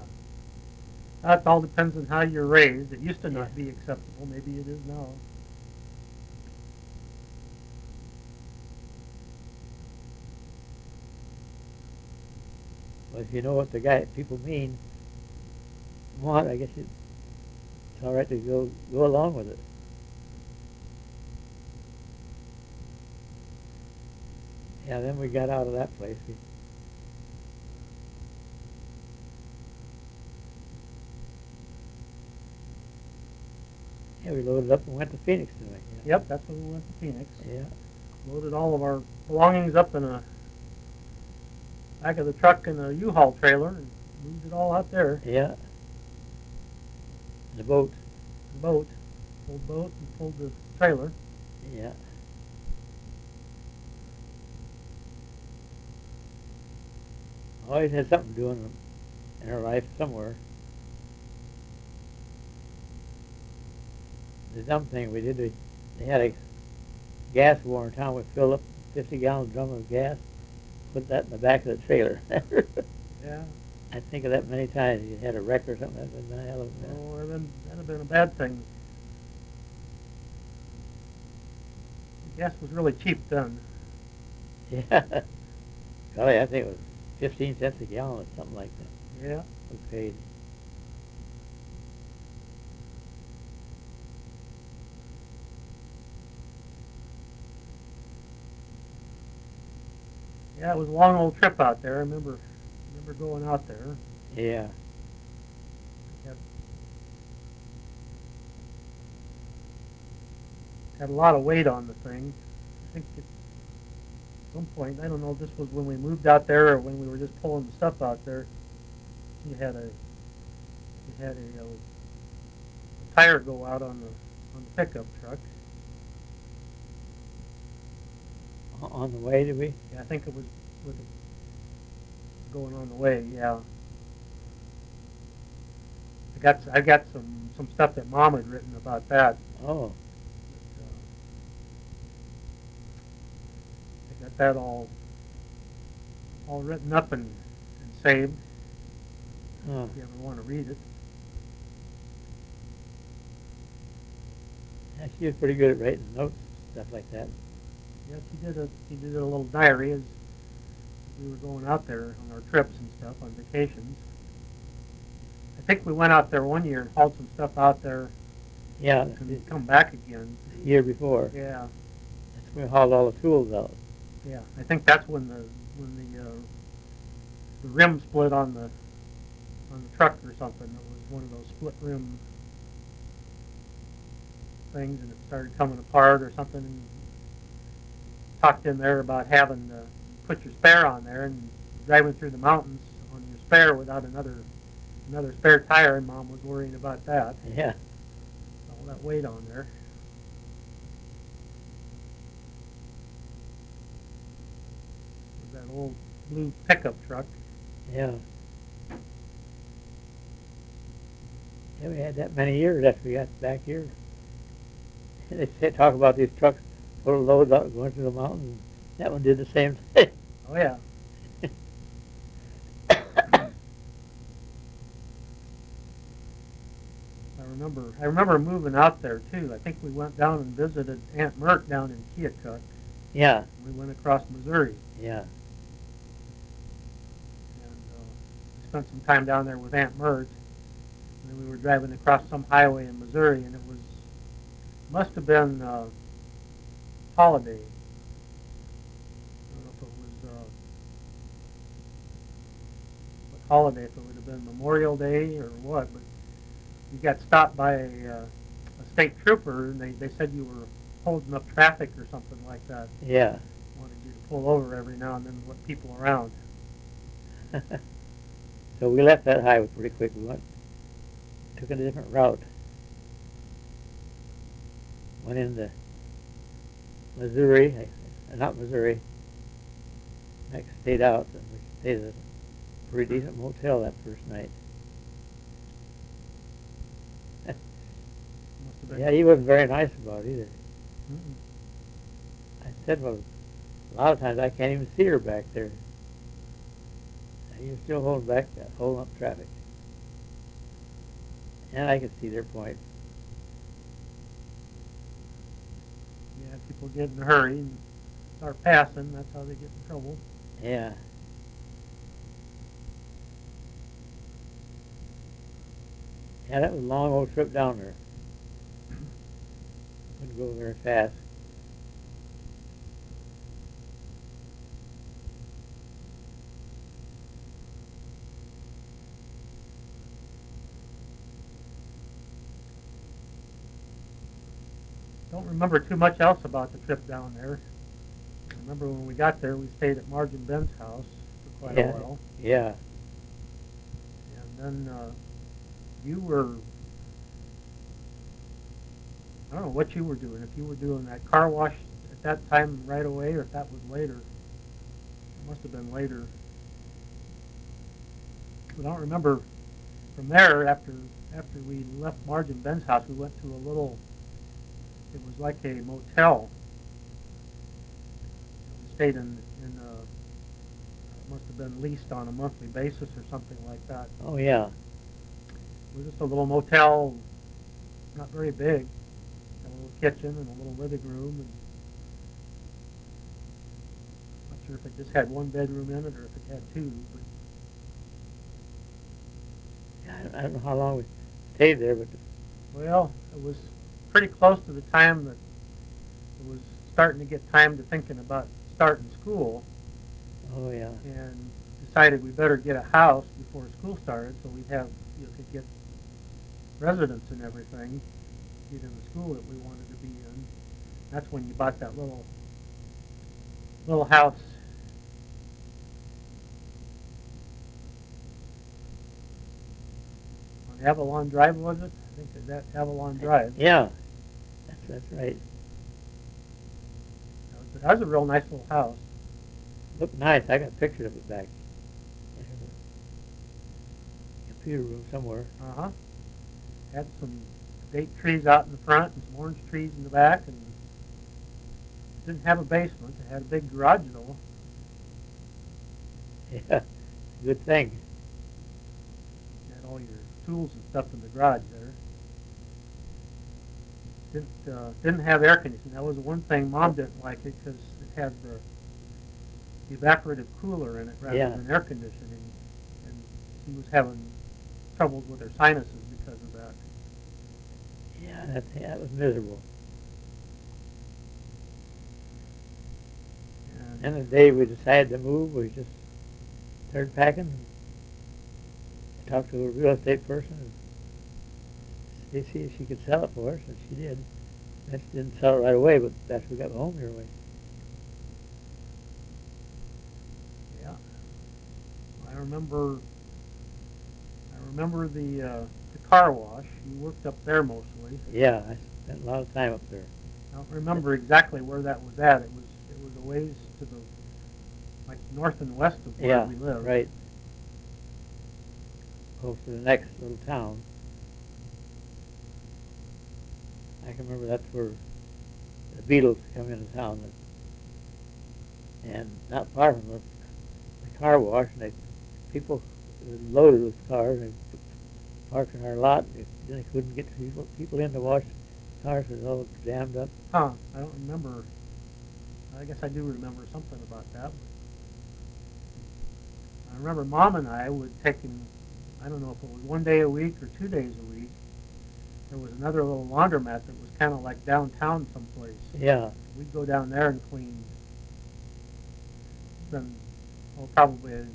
That all depends on how you're raised. It used to Yeah. not be acceptable. Maybe it is now. Well, if you know what the people want, I guess it's all right to go along with it. Yeah, then we got out of that place. Yeah, we loaded up and went to Phoenix tonight. Yeah. Yep, that's when we went to Phoenix. Yeah. Loaded all of our belongings up in a back of the truck in a U-Haul trailer and moved it all out there. Yeah. The boat. The boat, pulled boat and pulled the trailer. Yeah. Always had something doing in her life somewhere. The dumb thing we did, they had a gas war in town. We filled up 50-gallon drum of gas, put that in the back of the trailer. Yeah. I think of that many times. You had a wreck or something. That'd been a hell of a mess. Oh, that'd have been a bad thing. Gas was really cheap then. Yeah. Golly, I think it was 15 cents a gallon or something like that. Yeah. We paid. Yeah, it was a long old trip out there. I remember going out there. Yeah. Had a lot of weight on the thing. I think at some point, I don't know if this was when we moved out there or when we were just pulling the stuff out there. You had a tire go out on the pickup truck. On the way, did we? Yeah, I think it was with it going on the way. Yeah. I got some stuff that Mom had written about that. Oh. I got that all written up and saved. Huh. If you ever want to read it. Yeah, she was pretty good at writing notes, stuff like that. Yeah, she did a little diary as we were going out there on our trips and stuff on vacations. I think we went out there one year and hauled some stuff out there Yeah, and come back again. the year before. Yeah, That's when we hauled all the tools out. yeah. I think that's when the rim split on the truck or something. It was one of those split rim things, and it started coming apart or something. And talked in there about having to put your spare on there and driving through the mountains on your spare without another spare tire, and Mom was worrying about that. Yeah. All that weight on there. With that old blue pickup truck. Yeah. Yeah, we had that many years after we got back here. They talk about these trucks full of loads out going through the mountains. That one did the same thing. Oh yeah. I remember moving out there too. I think we went down and visited Aunt Mert down in Keokuk. Yeah. We went across Missouri Yeah. and spent some time down there with Aunt Mert. And then we were driving across some highway in Missouri, and it must have been holiday. I don't know if it was what holiday, if it would have been Memorial Day or what, but you got stopped by a state trooper, and they said you were holding up traffic or something like that. Yeah. Wanted you to pull over every now and then and let people around. So we left that highway pretty quick. We took a different route. Went into Missouri, not Missouri. Next stayed out, and we stayed at a pretty decent motel that first night. Must have been. Yeah, he wasn't very nice about it either. Mm-mm. I said, well, a lot of times I can't even see her back there. And he was still holding up traffic. And I could see their point. Yeah, people get in a hurry and start passing. That's how they get in trouble. Yeah. Yeah, that was a long old trip down there. Couldn't go very fast. Don't remember too much else about the trip down there. I remember when we got there, we stayed at Marge and Ben's house for quite a Yeah. while. Yeah. And then you were, I don't know what you were doing, if you were doing that car wash at that time right away or if that was later. It must have been later. But I don't remember from there, after we left Marge and Ben's house, we went to a little, it was like a motel. We stayed in it must have been leased on a monthly basis or something like that. Oh, yeah. It was just a little motel, not very big. Had a little kitchen and a little living room. And not sure if it just had one bedroom in it or if it had two. But I don't know how long we stayed there, but well, it was pretty close to the time that it was starting to get time to thinking about starting school, oh, yeah. and decided we better get a house before school started so we'd have, could get residence and everything, get in the school that we wanted to be in. That's when you bought that little house on Avalon Drive, was it? I think is that Avalon Drive. Yeah. That's right. That was a real nice little house. Looked nice. I got pictures of it back in the computer room somewhere. Uh-huh. Had some date trees out in the front and some orange trees in the back, and didn't have a basement. It had a big garage though. Yeah. Good thing. You had all your tools and stuff in the garage there. Didn't have air conditioning. That was the one thing Mom didn't like it because it had the evaporative cooler in it rather Yeah. than air conditioning, and she was having troubles with her sinuses because of that. Yeah, that was miserable. And the day we decided to move, we just started packing. Talked to a real estate person and see if she could sell it for us, and she did. She didn't sell it right away, but after we got home here, Yeah, I remember the car wash. You worked up there mostly. yeah, I spent a lot of time up there. I don't remember exactly where that was at. It was a ways to the like north and west of where Yeah, we lived. right. Close to the next little town. I can remember that's where the Beatles come into town, and not far from the car wash. And people were loaded with cars. They parked in our lot. Then they couldn't get people in to wash cars. It was all jammed up. Huh? I don't remember. I guess I do remember something about that. I remember Mom and I would take him. I don't know if it was 1 day a week or 2 days a week. There was another little laundromat that was kind of like downtown someplace. Yeah, We'd go down there and clean. Spend probably a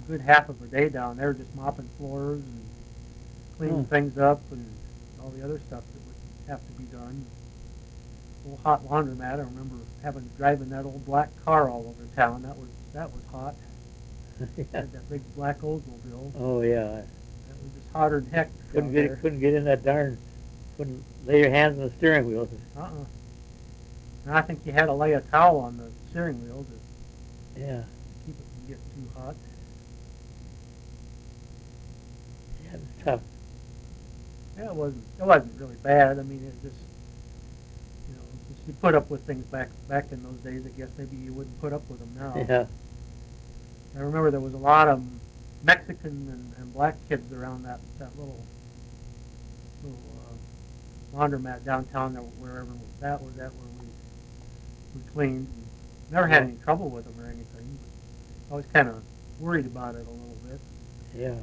good half of a day down there just mopping floors and cleaning things up and all the other stuff that would have to be done. Little hot laundromat. I remember driving that old black car all over town. That was hot. yeah. Had that big black Oldsmobile. Oh yeah. That was just hotter than heck. Couldn't get in that darn. Couldn't lay your hands on the steering wheel. And I think you had to lay a towel on the steering wheel to Yeah. keep it from getting too hot. Yeah, it was tough. Yeah, it wasn't really bad. I mean, it just just you put up with things back in those days. I guess maybe you wouldn't put up with them now. Yeah. I remember there was a lot of Mexican and black kids around that little little laundromat downtown, wherever that was at, where we cleaned. And never had any trouble with them or anything. But I was kind of worried about it a little bit. Yeah.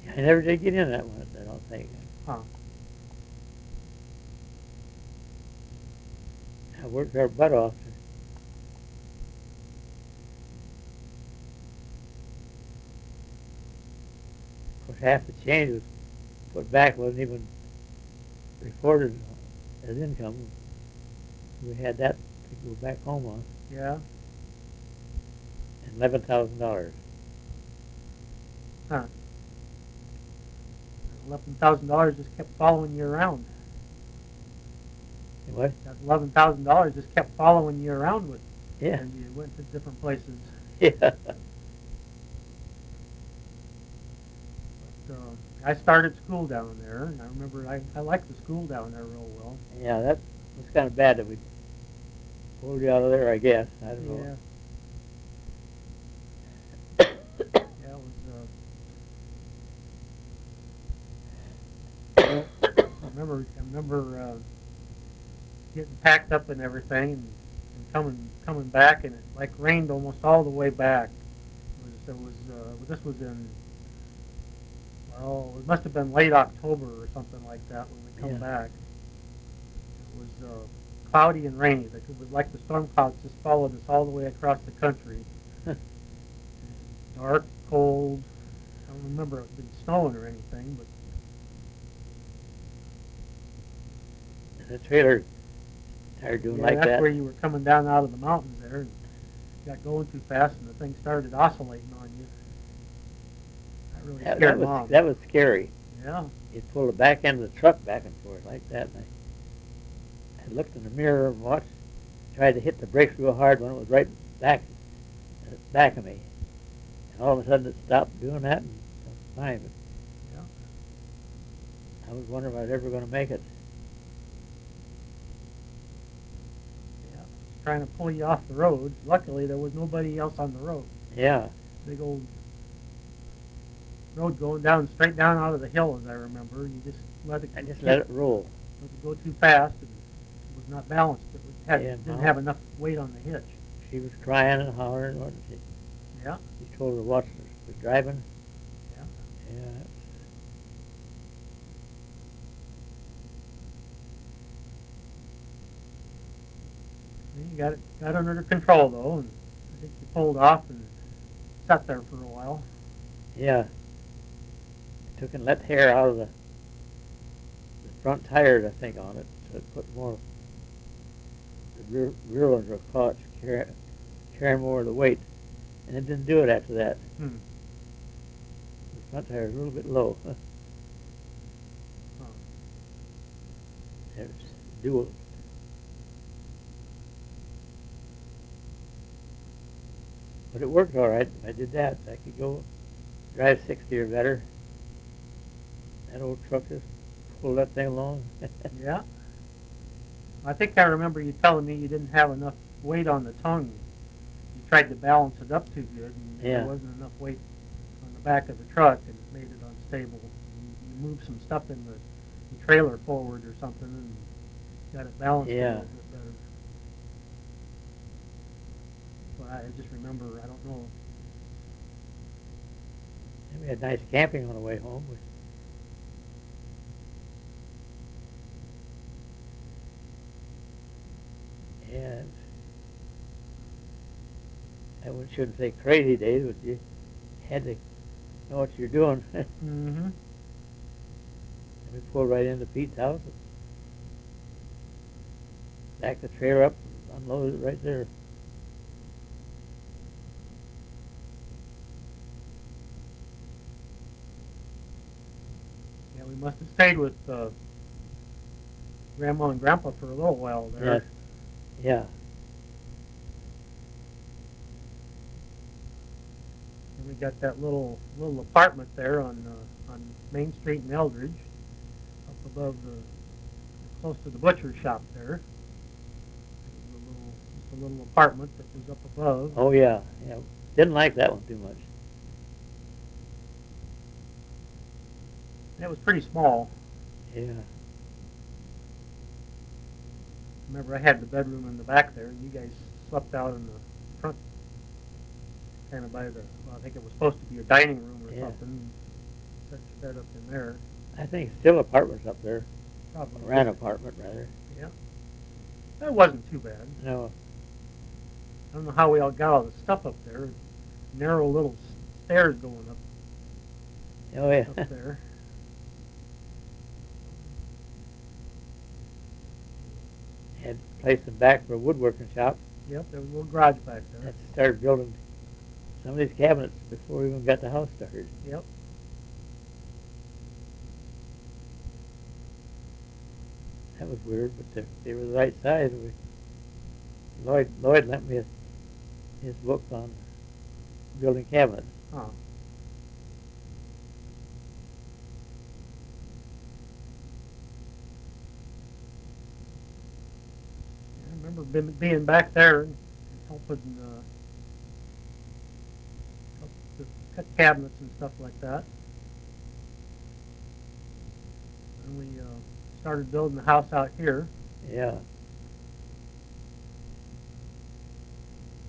Yeah, I never did get in that one, I don't think. Huh. I worked our butt off. Of course, half the change was put back, wasn't even reported as income. We had that to go back home on, Yeah. and $11,000. Huh. $11,000 just kept following you around. What? That $11,000 just kept following you around with, Yeah. and you went to different places. Yeah. But, I started school down there, and I remember I liked the school down there real well. Yeah, that was kind of bad that we pulled you out of there, I guess. I don't know. Yeah. Yeah, it was. I remember getting packed up and everything, and coming back, and it like rained almost all the way back. This was in, well, it must have been late October or something like that when we come Yeah. back. It was cloudy and rainy. It was like the storm clouds just followed us all the way across the country. Dark, cold. I don't remember it being snowing or anything, but The trailer started doing yeah, like that's that. where you were coming down out of the mountains there, and got going too fast, and the thing started oscillating on you. That really That, scared that was Mom. that was scary. Yeah. You'd pull the back end of the truck back and forth like that, and I looked in the mirror and watched, tried to hit the brakes real hard when it was right back of me, and all of a sudden it stopped doing that, and it was fine. But Yeah. I was wondering if I was ever going to make it. Yeah. Trying to pull you off the road. Luckily, there was nobody else on the road. Yeah, Big old road going down straight down out of the hill, as I remember. You just let it. I just let it roll. Let it go too fast, and it was not balanced. Yeah, Didn't Mom. have enough weight on the hitch. She was crying and hollering, wasn't she? Yeah. You told her to watch the driving. Yeah. Yeah. You got under control though, and I think you pulled off and sat there for a while. Yeah. I took and let hair out of the front tires, I think, on it, so it put more, the rear ones were caught carrying more of the weight, and it didn't do it after that. Hmm. The front tire was a little bit low. Huh. It was dual. But it worked all right. I did that. I could go drive 60 or better. That old truck just pulled that thing along. Yeah. I think I remember you telling me you didn't have enough weight on the tongue. You tried to balance it up too good, and Yeah. there wasn't enough weight on the back of the truck, and it made it unstable. You moved some stuff in the trailer forward or something, and got it balanced a Yeah. little bit better. But I just remember, I don't know. And we had nice camping on the way home. Yeah. I shouldn't say crazy days, but you had to know what you're doing. Mm-hmm. We pulled right into Pete's house, backed the trailer up, and unloaded it right there. Yeah, we must have stayed with Grandma and Grandpa for a little while there. Yes. Yeah. And we got that little apartment there on Main Street in Eldridge, up above close to the butcher shop there. Just a little apartment that was up above. Oh yeah. Yeah. Didn't like that one too much. And it was pretty small. Yeah. Remember, I had the bedroom in the back there, and you guys slept out in the front, kind of by the, well, I think it was supposed to be a dining room or Yeah. something. Set your bed up in there. I think still apartments up there. Probably. Ran apartment, rather. Yeah. That wasn't too bad. No. I don't know how we all got all the stuff up there. Narrow little stairs going up, Oh, yeah. up there. Had placed them back for a woodworking shop. Yep, there was a little garage back there. Had to start building some of these cabinets before we even got the house started. Yep. That was weird, but they were the right size. Lloyd lent me his book on building cabinets. Oh. I remember being back there and helping help to cut cabinets and stuff like that. And we started building the house out here. Yeah.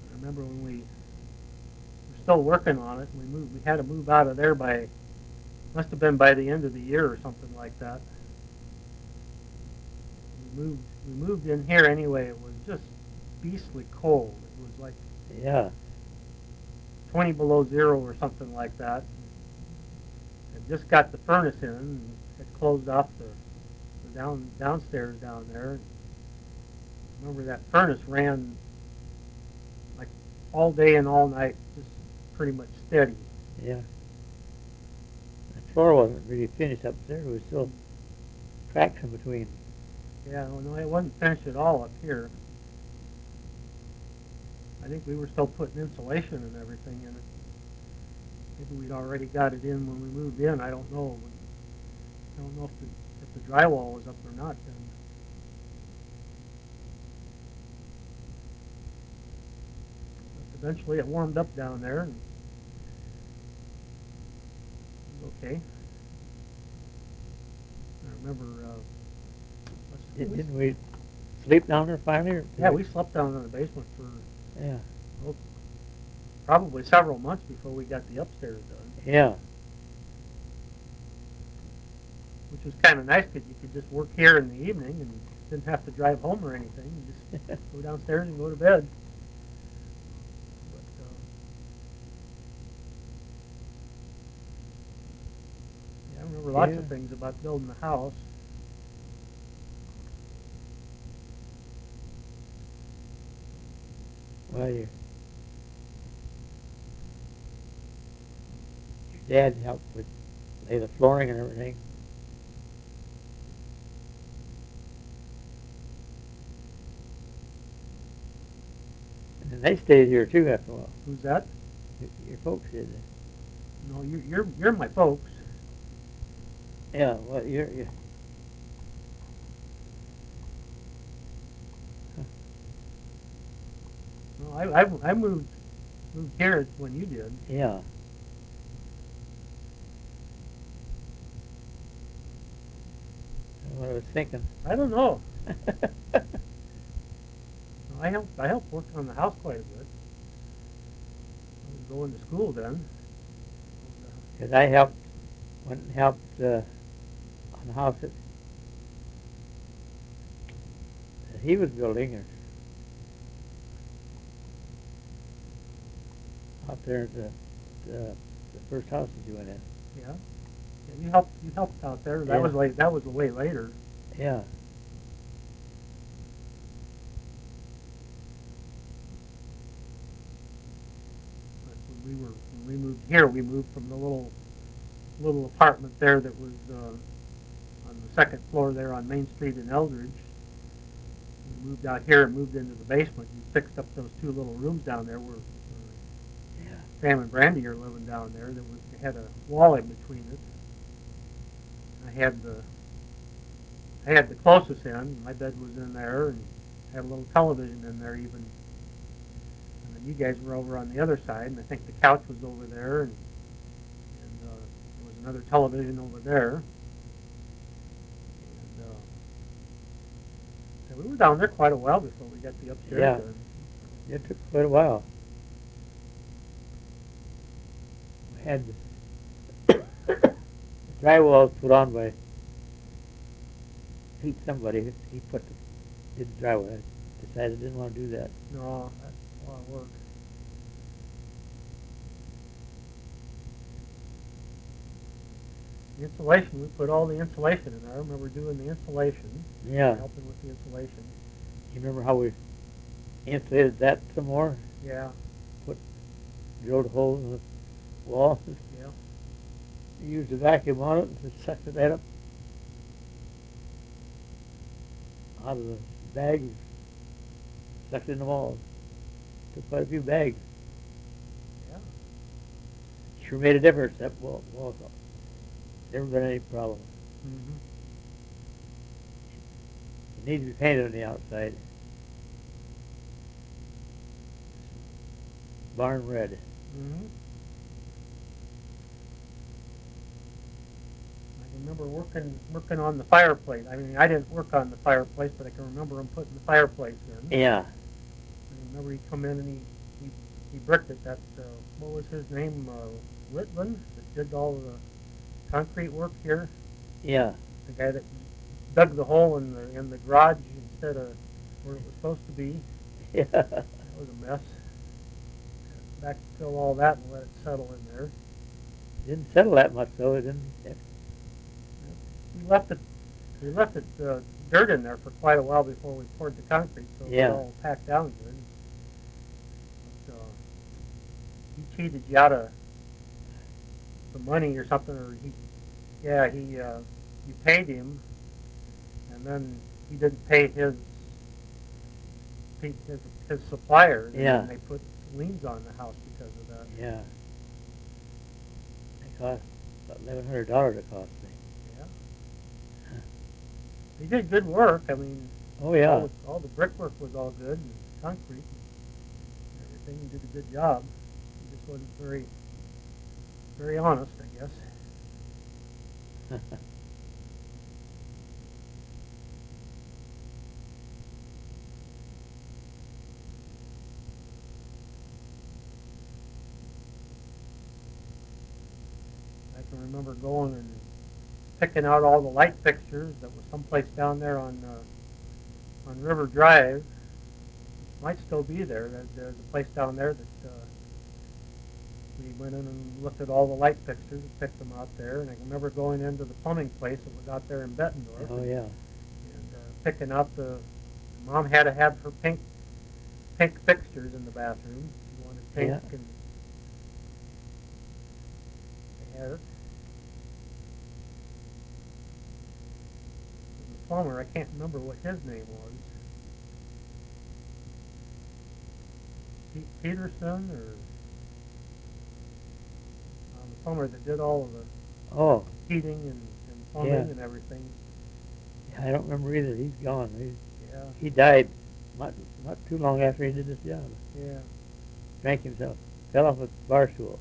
I remember when we were still working on it. We had to move out of there by, must have been by the end of the year or something like that. We moved in here anyway. It was just beastly cold. It was like Yeah. 20 below zero or something like that. I just got the furnace in and had closed off the downstairs down there. I remember that furnace ran like all day and all night, just pretty much steady. Yeah. The floor wasn't really finished up there. There was still cracks in between. Yeah, well, no, it wasn't finished at all up here. I think we were still putting insulation and everything in it. Maybe we'd already got it in when we moved in. I don't know. I don't know if the drywall was up or not then. But eventually it warmed up down there and it was okay. I remember Didn't we sleep down there finally? Or yeah, we slept down in the basement for Yeah. probably several months before we got the upstairs done, Yeah. which was kind of nice because you could just work here in the evening and didn't have to drive home or anything. You just go downstairs and go to bed. But, yeah, I remember lots of Yeah. things about building the house. Well, your dad helped with lay the flooring and everything. And then they stayed here too after a while. Who's that? Your folks did. No, you're my folks. Yeah. Well, you're. No, I moved here when you did. Yeah. What I was thinking. I don't know. I helped work on the house quite a bit. I was going to school then. Because I went and helped on the house that he was building, or out there at the first house that you went in. Yeah. Yeah, you helped out there. That Yeah. was late. That was way later. Yeah. But when we moved here, we moved from the little apartment there that was on the second floor there on Main Street in Eldridge. We moved out here and moved into the basement and fixed up those two little rooms down there where Yeah. Sam and Brandy are living down there. They had a wall in between it. I had the closest end. My bed was in there, and had a little television in there even. And then you guys were over on the other side, and I think the couch was over there, and there was another television over there. we were down there quite a while before we got the upstairs Yeah. done. It took quite a while. We had drywall put on by Pete somebody. He did the drywall. I decided I didn't want to do that. No, that's a lot of work. The insulation, we put all the insulation in there. I remember doing the insulation, Yeah. helping with the insulation. You remember how we insulated that some more? Yeah, Drilled holes in the wall. yeah. Used a vacuum on it and just sucked it right up out of the bag. Sucked it in the walls. Took quite a few bags. Yeah. Sure made a difference. That wall never been any problem. Mm-hmm. It needs to be painted on the outside. Barn red. Mm-hmm. I remember working on the fireplace. I mean, I didn't work on the fireplace, but I can remember him putting the fireplace in. Yeah. I remember he come in and he bricked it. That what was his name? Litland, that did all the concrete work here. Yeah. The guy that dug the hole in the garage instead of where it was supposed to be. Yeah. That was a mess. Backfill all that and let it settle in there. Didn't settle that much though. It didn't. We left it dirt in there for quite a while before we poured the concrete, so it Yeah. was all packed down good. But, he cheated you out of some money or something, or you paid him, and then he didn't pay his supplier, and Yeah. then they put liens on the house because of that. Yeah. It cost about $1,100. It cost me. Yeah. He did good work. I mean, Oh yeah. all the brickwork was all good, and concrete and everything. He did a good job. He just wasn't very honest, I guess. I can remember going and picking out all the light fixtures that was someplace down there on River Drive. Might still be there. There's a place down there that we went in and looked at all the light fixtures and picked them out there. And I remember going into the plumbing place that was out there in Bettendorf. Oh yeah. And picking out Mom had to have her pink fixtures in the bathroom. She wanted pink, Yeah. and they had it. The plumber, I can't remember what his name was. Peterson, or the plumber that did all of the Oh. heating and plumbing Yeah. and everything. Yeah, I don't remember either. He's gone. Yeah, He died not too long after he did this job. yeah. Drank himself. Fell off a bar stool.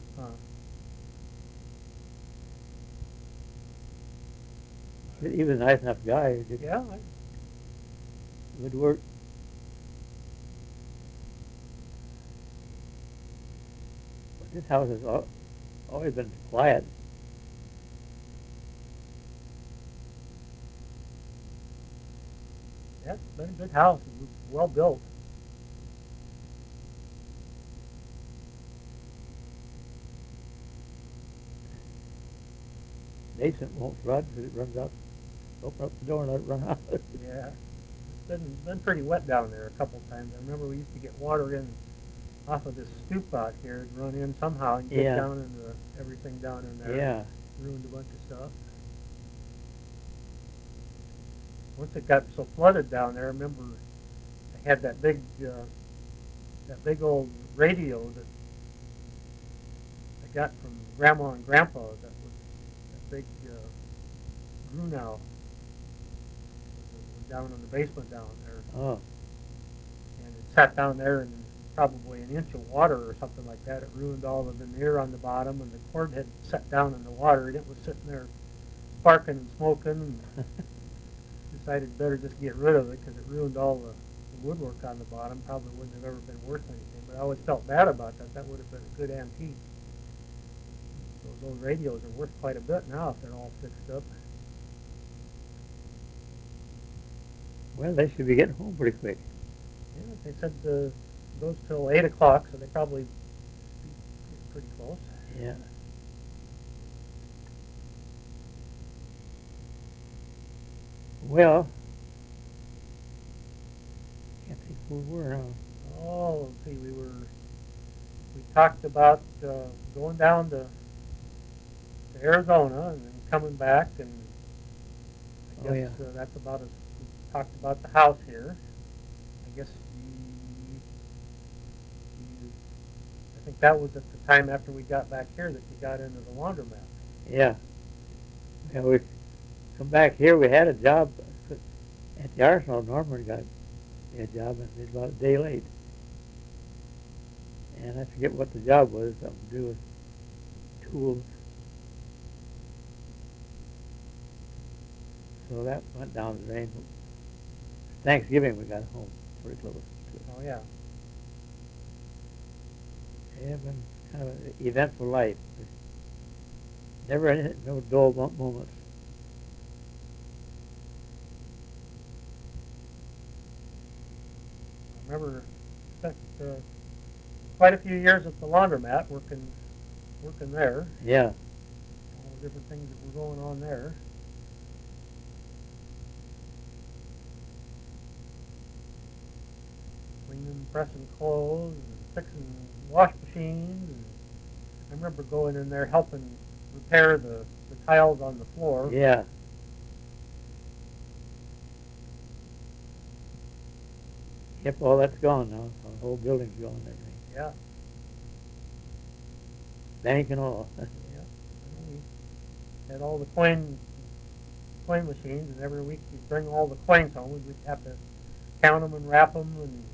He was a nice enough guy. He did Yeah, good work. But this house has always been quiet. yeah, it's been a good house. It was well built. Basement won't flood because it runs out. Open up the door and let it run out. Yeah, it's been pretty wet down there a couple times. I remember we used to get water in off of this stoop out here and run in somehow and get Yeah. down into everything down in there. Yeah. Ruined a bunch of stuff. Once it got so flooded down there, I remember I had that big old radio that I got from Grandma and Grandpa. That was that big Grunow down in the basement down there, Oh. and it sat down there in probably an inch of water or something like that. It ruined all the veneer on the bottom, and the cord had set down in the water, and it was sitting there sparking and smoking. And decided better just get rid of it because it ruined all the woodwork on the bottom. Probably wouldn't have ever been worth anything, but I always felt bad about that. That would have been a good antique. Those old radios are worth quite a bit now if they're all fixed up. Well, they should be getting home pretty quick. Yeah, they said it goes till 8 o'clock, so they probably be pretty close. Yeah. Well, can't think where we were now. Oh, let's see, we talked about going down to Arizona and then coming back, and I Oh, guess yeah. that's about as we talked about the house here. I guess I think that was at the time after we got back here that you got into the laundromat. Yeah. Yeah, we come back here. We had a job at the arsenal. Norman got me a job, and it was about a day late. And I forget what the job was. Something to do with tools. So that went down the drain. Thanksgiving, we got home pretty close to it. Oh yeah. Yeah, been kind of an eventful life. Never any, no dull moments. I remember spent quite a few years at the laundromat working there. Yeah, All the different things that were going on there. Cleaning, pressing clothes, and fixing wash machines. And I remember going in there helping repair the tiles on the floor. yeah. Yep, all that's gone now. The whole building's gone and everything. Yeah. Bank and all. Yeah. We had all the coin machines, and every week we'd bring all the coins home. We'd have to count them and wrap them and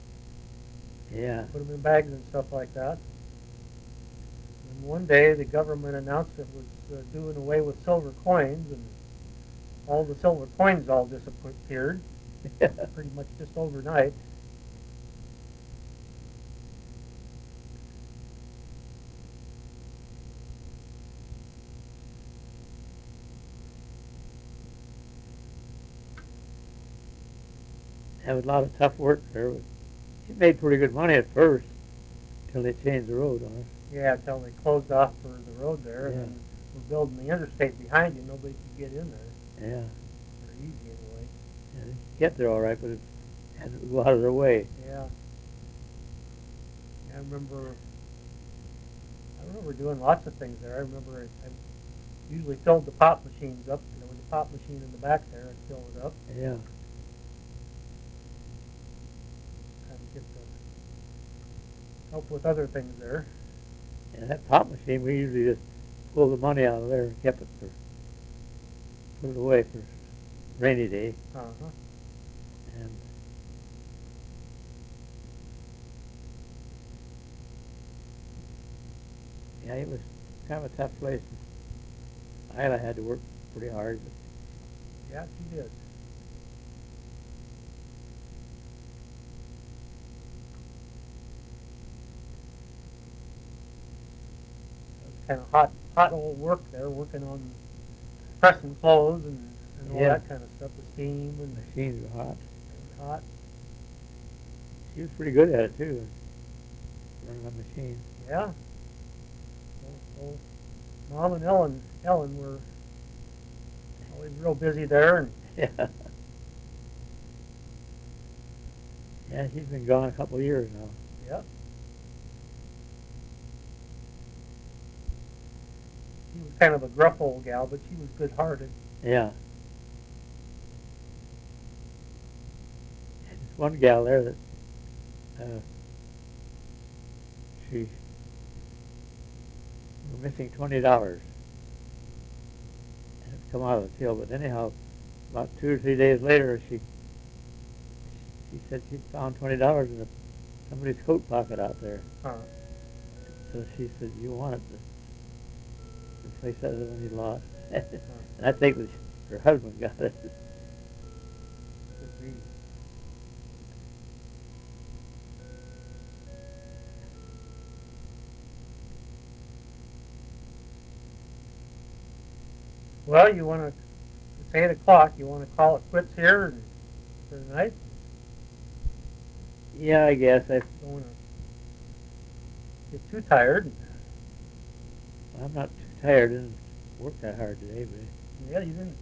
Yeah. put them in bags and stuff like that. And one day the government announced it was doing away with silver coins, and all the silver coins all disappeared, pretty much just overnight. That was a lot of tough work there. It made pretty good money at first, till they changed the road on us. Yeah, until they closed off for the road there, Yeah. and then we're building the interstate behind you. Nobody could get in there. Yeah. Very easy anyway. Yeah, they get there all right, but it had to go out of their way. Yeah. I remember doing lots of things there. I remember I usually filled the pop machines up. There was a pop machine in the back there. I'd fill it up. Yeah. Kind of get to help with other things there. And that pop machine, we usually just pulled the money out of there and kept it put it away for rainy day. Uh-huh. And yeah, it was kind of a tough place. Isla had to work pretty hard. But Yeah, she did. It was kind of hot old work there, working on pressing clothes and all Yeah. that kind of stuff, the steam and machines were hot. hot. She was pretty good at it too, running a machine. Yeah. So Mom and Ellen were always real busy there, and Yeah. Yeah, she's been gone a couple of years now. yeah. She was kind of a gruff old gal, but she was good-hearted. Yeah. And this one gal there that she we're missing $20, and it's come out of the till. But anyhow, about 2 or 3 days later, she said she'd found $20 in somebody's coat pocket out there. Huh. So she said, "You want it to replace that other one you lost?" And I think that her husband got it. Well, you want to, it's 8 o'clock, you want to call it quits here for tonight? Yeah, I guess. Don't want to get too tired. I'm not too tired. I didn't work that hard today, but Yeah, you didn't.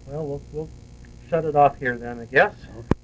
Well, we'll shut it off here then, I guess. okay.